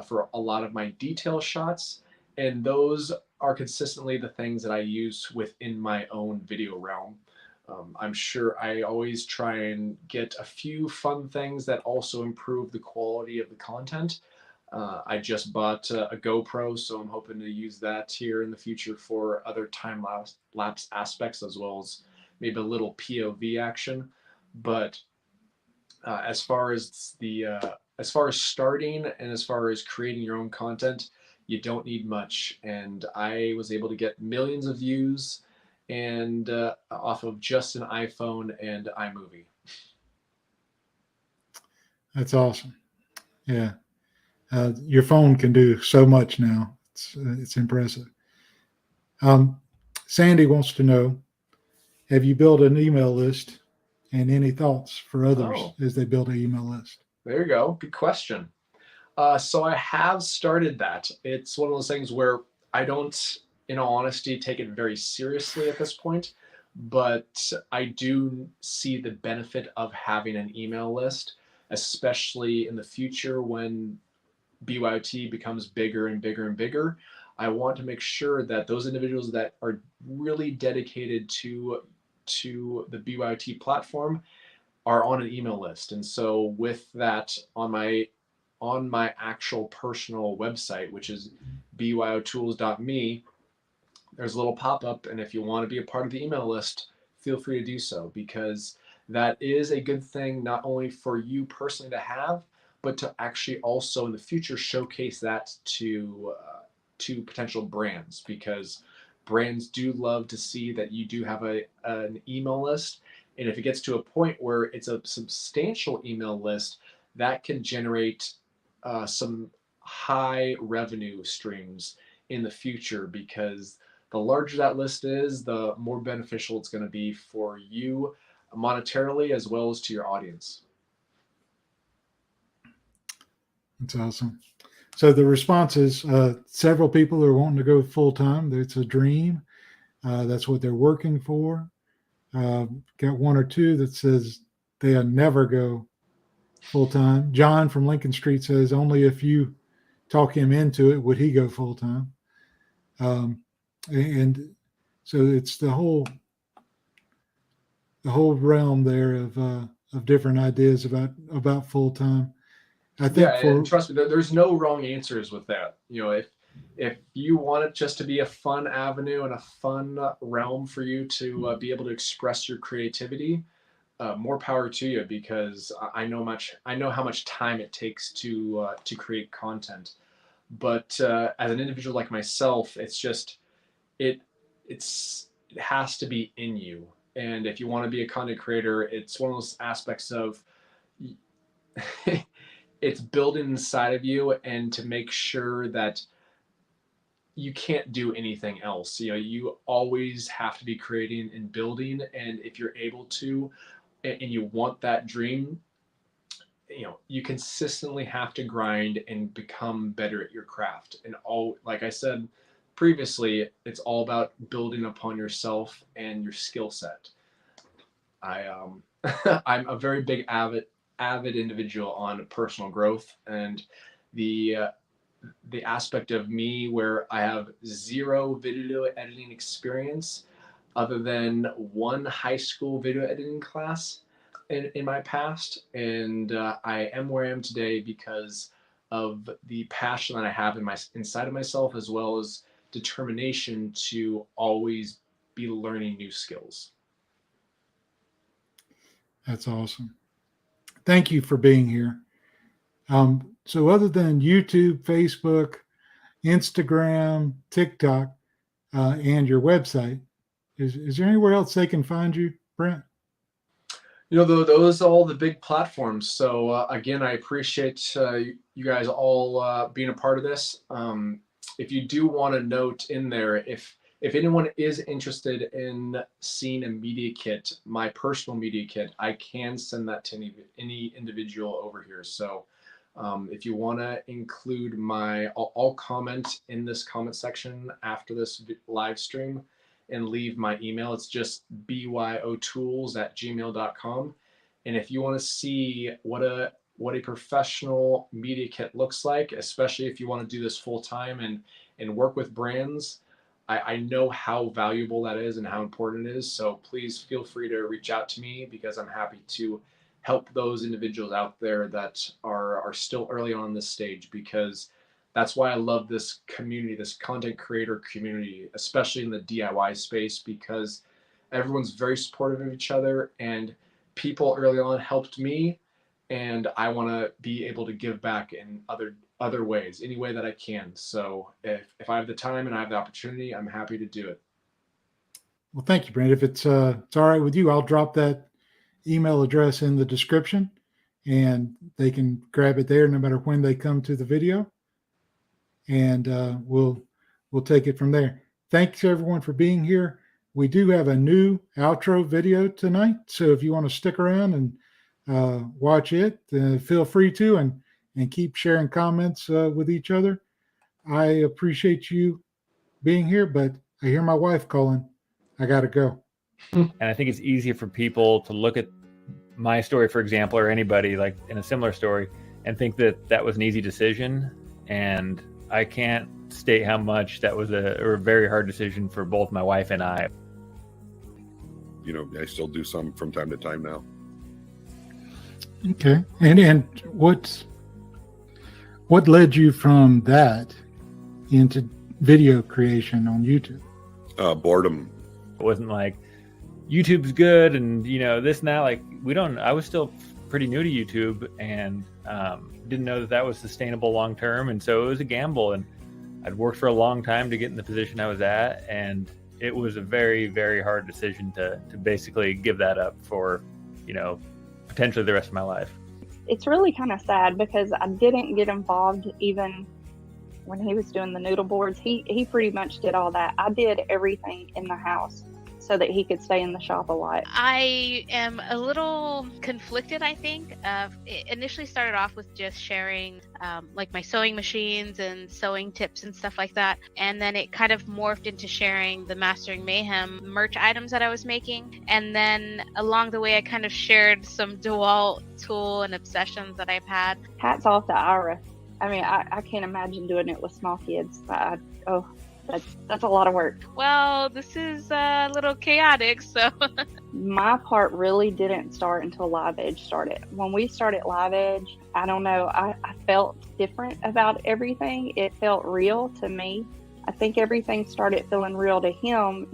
[SPEAKER 21] for a lot of my detail shots. And those are consistently the things that I use within my own video realm. I'm sure I always try and get a few fun things that also improve the quality of the content. I just bought a GoPro, so I'm hoping to use that here in the future for other time lapse aspects, as well as maybe a little POV action. But as far as starting and as far as creating your own content, you don't need much. And I was able to get millions of views and off of just an iPhone and iMovie.
[SPEAKER 1] That's awesome. Yeah. Your phone can do so much now. It's impressive. Sandy wants to know, have you built an email list, and any thoughts for others as they build an email list?
[SPEAKER 21] There you go. Good question. So I have started that. It's one of those things where I don't, in all honesty, take it very seriously at this point, but I do see the benefit of having an email list, especially in the future when BYOT becomes bigger and bigger and bigger. I want to make sure that those individuals that are really dedicated to the BYOT platform are on an email list. And so with that, on my actual personal website, which is BYOTools.me, there's a little pop-up, and if you want to be a part of the email list, feel free to do so, because that is a good thing not only for you personally to have, but to actually also in the future showcase that to potential brands, because brands do love to see that you do have an email list. And if it gets to a point where it's a substantial email list, that can generate some high revenue streams in the future, because the larger that list is, the more beneficial it's going to be for you monetarily as well as to your audience.
[SPEAKER 1] That's awesome. So the response is several people are wanting to go full time. It's a dream. That's what they're working for. Got one or two that says they'll never go full time. John from Lincoln Street says only if you talk him into it would he go full time. And so it's the whole realm there of different ideas about full time. I think
[SPEAKER 21] and trust me, there's no wrong answers with that. You know, if you want it just to be a fun avenue and a fun realm for you to be able to express your creativity, more power to you, because I know how much time it takes to create content. But as an individual like myself, it's just it has to be in you. And if you want to be a content creator, it's one of those aspects of it's building inside of you, and to make sure that you can't do anything else. You know, you always have to be creating and building. And if you're able to, and you want that dream, you know, you consistently have to grind and become better at your craft. And like I said previously, it's all about building upon yourself and your skill set. I'm a very big avid individual on personal growth, and the aspect of me where I have zero video editing experience other than one high school video editing class in my past. And I am where I am today because of the passion that I have inside of myself, as well as determination to always be learning new skills.
[SPEAKER 1] That's awesome. Thank you for being here. So other than YouTube, Facebook, Instagram, TikTok, and your website, is there anywhere else they can find you, Brent?
[SPEAKER 21] You know, those are all the big platforms. So again, I appreciate you guys all being a part of this. If you do want to note in there, if if anyone is interested in seeing a media kit, my personal media kit, I can send that to any individual over here. So if you want to include I'll comment in this comment section after this live stream and leave my email. It's just BYOTools@gmail.com. And if you want to see what a professional media kit looks like, especially if you want to do this full time and work with brands, I know how valuable that is and how important it is. So please feel free to reach out to me, because I'm happy to help those individuals out there that are still early on this stage, because that's why I love this community, this content creator community, especially in the DIY space, because everyone's very supportive of each other, and people early on helped me, and I want to be able to give back in other ways, any way that I can. So if I have the time and I have the opportunity, I'm happy to do it.
[SPEAKER 1] Well, thank you, Brent. If it's all right with you, I'll drop that email address in the description, and they can grab it there no matter when they come to the video, and we'll take it from there. Thanks everyone for being here. We do have a new outro video tonight, so if you want to stick around and watch it, feel free to, and keep sharing comments with each other. I appreciate you being here, but I hear my wife calling. I got to go.
[SPEAKER 5] And I think it's easier for people to look at my story, for example, or anybody like in a similar story, and think that that was an easy decision. And I can't state how much that was a very hard decision for both my wife and I.
[SPEAKER 17] You know, I still do some from time to time now.
[SPEAKER 1] Okay. And what led you from that into video creation on YouTube?
[SPEAKER 17] Boredom.
[SPEAKER 5] It wasn't like YouTube's good and this and that. Like I was still pretty new to YouTube and didn't know that was sustainable long term, and so it was a gamble. And I'd worked for a long time to get in the position I was at, and it was a very, very hard decision to basically give that up for potentially the rest of my life.
[SPEAKER 3] It's really kind of sad because I didn't get involved even when he was doing the noodle boards. He pretty much did all that. I did everything in the house so that he could stay in the shop a lot.
[SPEAKER 4] I am a little conflicted, I think. It initially started off with just sharing like my sewing machines and sewing tips and stuff like that. And then it kind of morphed into sharing the Mastering Mayhem merch items that I was making. And then along the way, I kind of shared some DeWalt tool and obsessions that I've had.
[SPEAKER 3] Hats off to Ira. I mean, I can't imagine doing it with small kids. That's a lot of work.
[SPEAKER 4] Well, this is a little chaotic, so.
[SPEAKER 3] My part really didn't start until Live Edge started. When we started Live Edge, I don't know, I felt different about everything. It felt real to me. I think everything started feeling real to him,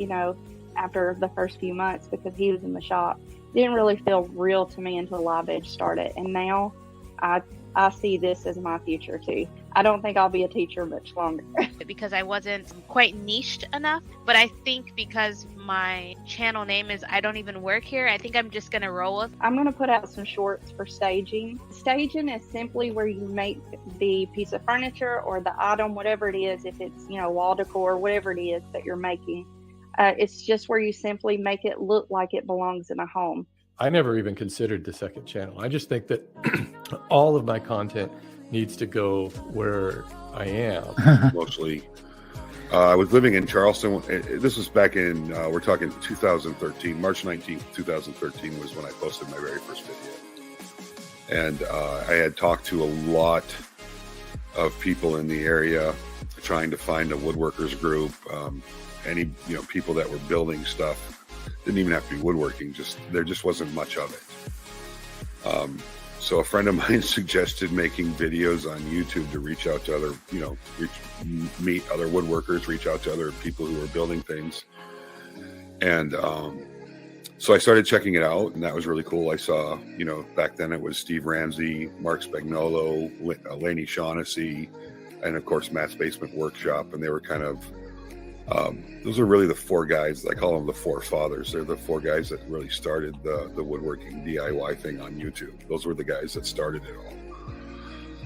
[SPEAKER 3] after the first few months because he was in the shop. It didn't really feel real to me until Live Edge started. And now I see this as my future too. I don't think I'll be a teacher much longer.
[SPEAKER 4] Because I wasn't quite niched enough, but I think because my channel name is I Don't Even Work Here, I think I'm just going to roll with.
[SPEAKER 3] I'm going to put out some shorts for staging. Staging is simply where you make the piece of furniture or the item, whatever it is, if it's, wall decor, whatever it is that you're making. It's just where you simply make it look like it belongs in a home.
[SPEAKER 7] I never even considered the second channel. I just think that all of my content needs to go where I am.
[SPEAKER 17] Mostly. I was living in Charleston. This was back in, we're talking 2013, March 19th, 2013 was when I posted my very first video. And I had talked to a lot of people in the area trying to find a woodworkers group, people that were building stuff. Didn't even have to be woodworking, there just wasn't much of it. So a friend of mine suggested making videos on YouTube to reach out to other, meet other woodworkers, reach out to other people who were building things. And so I started checking it out, and that was really cool. I saw, back then it was Steve Ramsey, Mark Spagnolo, Lainey Shaughnessy, and of course Matt's Basement Workshop, and they were kind of those are really the four guys. I call them the four fathers. They're the four guys that really started the woodworking DIY thing on YouTube. Those were the guys that started it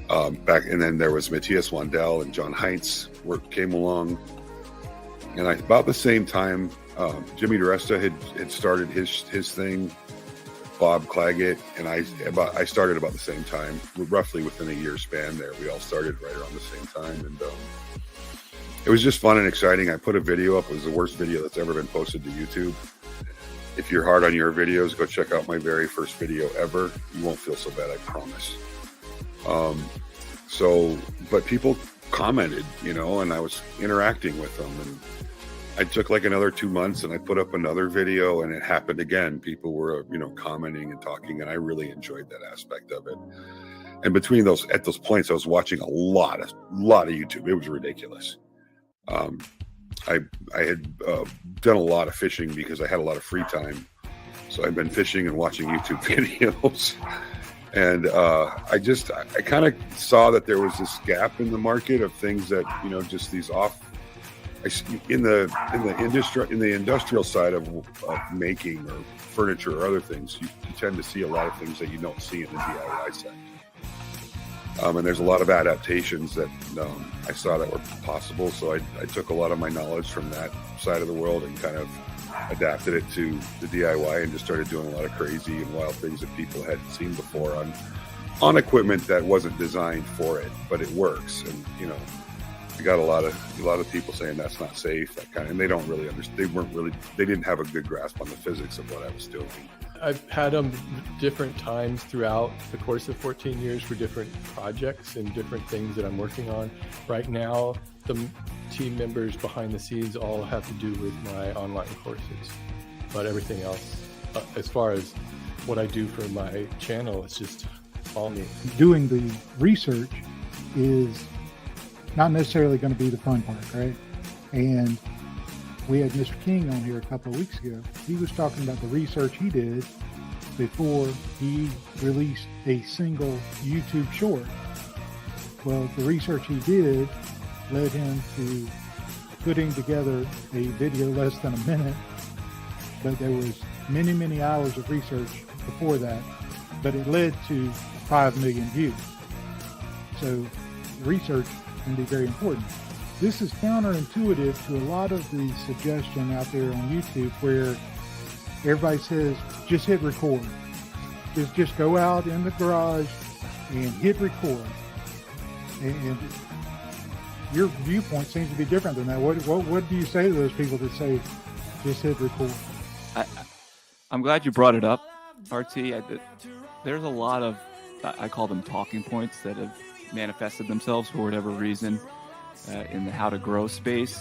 [SPEAKER 17] all. And then there was Matthias Wandel and John Heinz came along. And about the same time, Jimmy DeResta had started his thing, Bob Claggett, and I started about the same time, roughly within a year span there. We all started right around the same time, and it was just fun and exciting. I put a video up. It was the worst video that's ever been posted to YouTube. If you're hard on your videos, go check out my very first video ever. You won't feel so bad, I promise. But people commented, and I was interacting with them, and I took like another 2 months and I put up another video, and it happened again. People were, commenting and talking, and I really enjoyed that aspect of it. And at those points, I was watching a lot of YouTube. It was ridiculous. I had done a lot of fishing because I had a lot of free time. So I've been fishing and watching YouTube videos. And I kind of saw that there was this gap in the market of things that, just these in the industrial side of making or furniture or other things, you tend to see a lot of things that you don't see in the DIY side. And there's a lot of adaptations that I saw that were possible. So I took a lot of my knowledge from that side of the world and kind of adapted it to the DIY and just started doing a lot of crazy and wild things that people hadn't seen before on equipment that wasn't designed for it, but it works. And we got a lot of people saying that's not safe, that kind of, and they don't really understand. They didn't have a good grasp on the physics of what I was doing.
[SPEAKER 7] I've had them different times throughout the course of 14 years for different projects and different things that I'm working on. Right now, the team members behind the scenes all have to do with my online courses, but everything else, as far as what I do for my channel, it's just all me.
[SPEAKER 1] Doing the research is not necessarily going to be the fun part, right? And we had Mr. King on here a couple of weeks ago. He was talking about the research he did before he released a single YouTube short. Well, the research he did led him to putting together a video less than a minute, but there was many, many hours of research before that, but it led to 5 million views. So research can be very important. This is counterintuitive to a lot of the suggestion out there on YouTube where everybody says, just hit record. Just go out in the garage and hit record. And your viewpoint seems to be different than that. What do you say to those people that say, just hit record?
[SPEAKER 19] I'm glad you brought it up, RT. There's a lot of, I call them talking points that have manifested themselves for whatever reason in the how to grow space.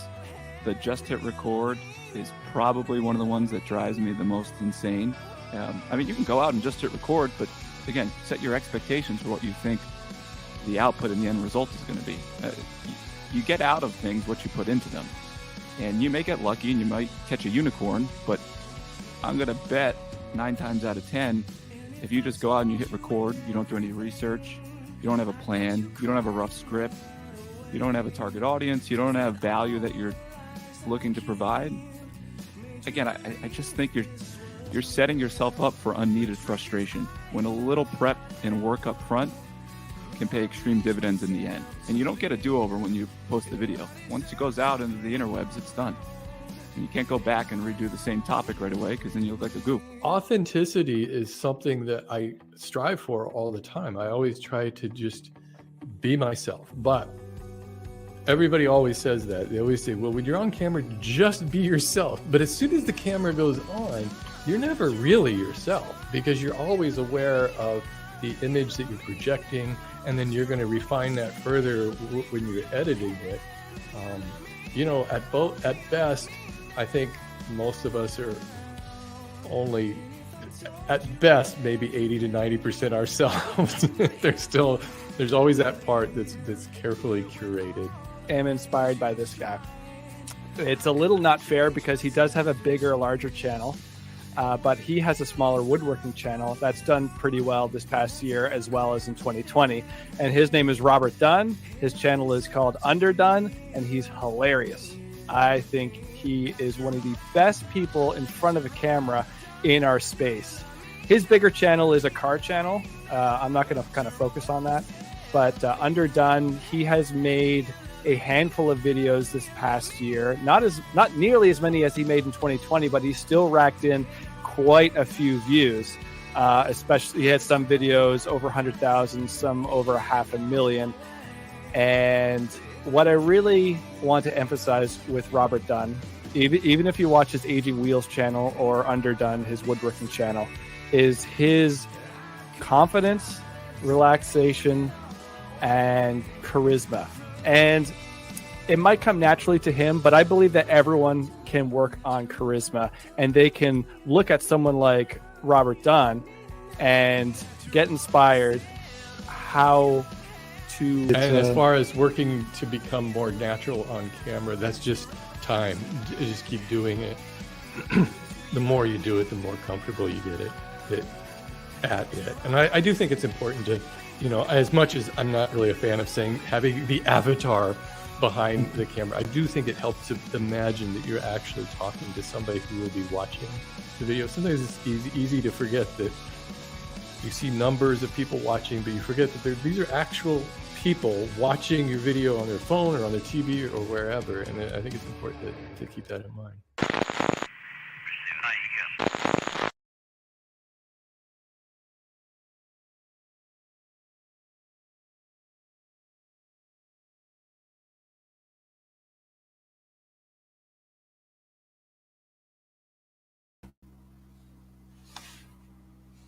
[SPEAKER 19] The just hit record is probably one of the ones that drives me the most insane. You can go out and just hit record, but again, set your expectations for what you think the output and the end result is going to be. You get out of things what you put into them, and you may get lucky and you might catch a unicorn, but I'm going to bet 9 times out of 10, if you just go out and you hit record, you don't do any research, you don't have a plan, you don't have a rough script, you don't have a target audience, you don't have value that you're looking to provide. Again, I just think you're setting yourself up for unneeded frustration when a little prep and work up front can pay extreme dividends in the end. And you don't get a do-over when you post the video. Once it goes out into the interwebs, it's done. And you can't go back and redo the same topic right away because then you look like a goof.
[SPEAKER 7] Authenticity is something that I strive for all the time. I always try to just be myself. But everybody always says that. They always say, well, when you're on camera, just be yourself. But as soon as the camera goes on, you're never really yourself because you're always aware of the image that you're projecting, and then you're going to refine that further when you're editing it. At best, I think most of us are only, at best, maybe 80 to 90% ourselves. There's always that part that's carefully curated.
[SPEAKER 2] Am inspired by this guy. It's a little not fair because he does have a bigger, larger channel. But he has a smaller woodworking channel that's done pretty well this past year as well as in 2020. And his name is Robert Dunn. His channel is called Underdone, and he's hilarious. I think he is one of the best people in front of a camera in our space. His bigger channel is a car channel. I'm not going to kind of focus on that. But Underdone, he has made a handful of videos this past year, not nearly as many as he made in 2020, but he still racked in quite a few views. Especially, he had some videos over 100,000, some over 500,000. And what I really want to emphasize with Robert Dunn, even if you watch his Aging Wheels channel or Underdone, his woodworking channel, is his confidence, relaxation, and charisma. And it might come naturally to him, but I believe that everyone can work on charisma, and they can look at someone like Robert Dunn and get inspired how to...
[SPEAKER 7] And as far as working to become more natural on camera, that's just time. You just keep doing it. The more you do it, the more comfortable you get at it. And I do think it's important to, as much as I'm not really a fan of saying having the avatar behind the camera, I do think it helps to imagine that you're actually talking to somebody who will be watching the video. Sometimes it's easy to forget that you see numbers of people watching, but you forget that these are actual people watching your video on their phone or on their TV or wherever. And I think it's important to keep that in mind.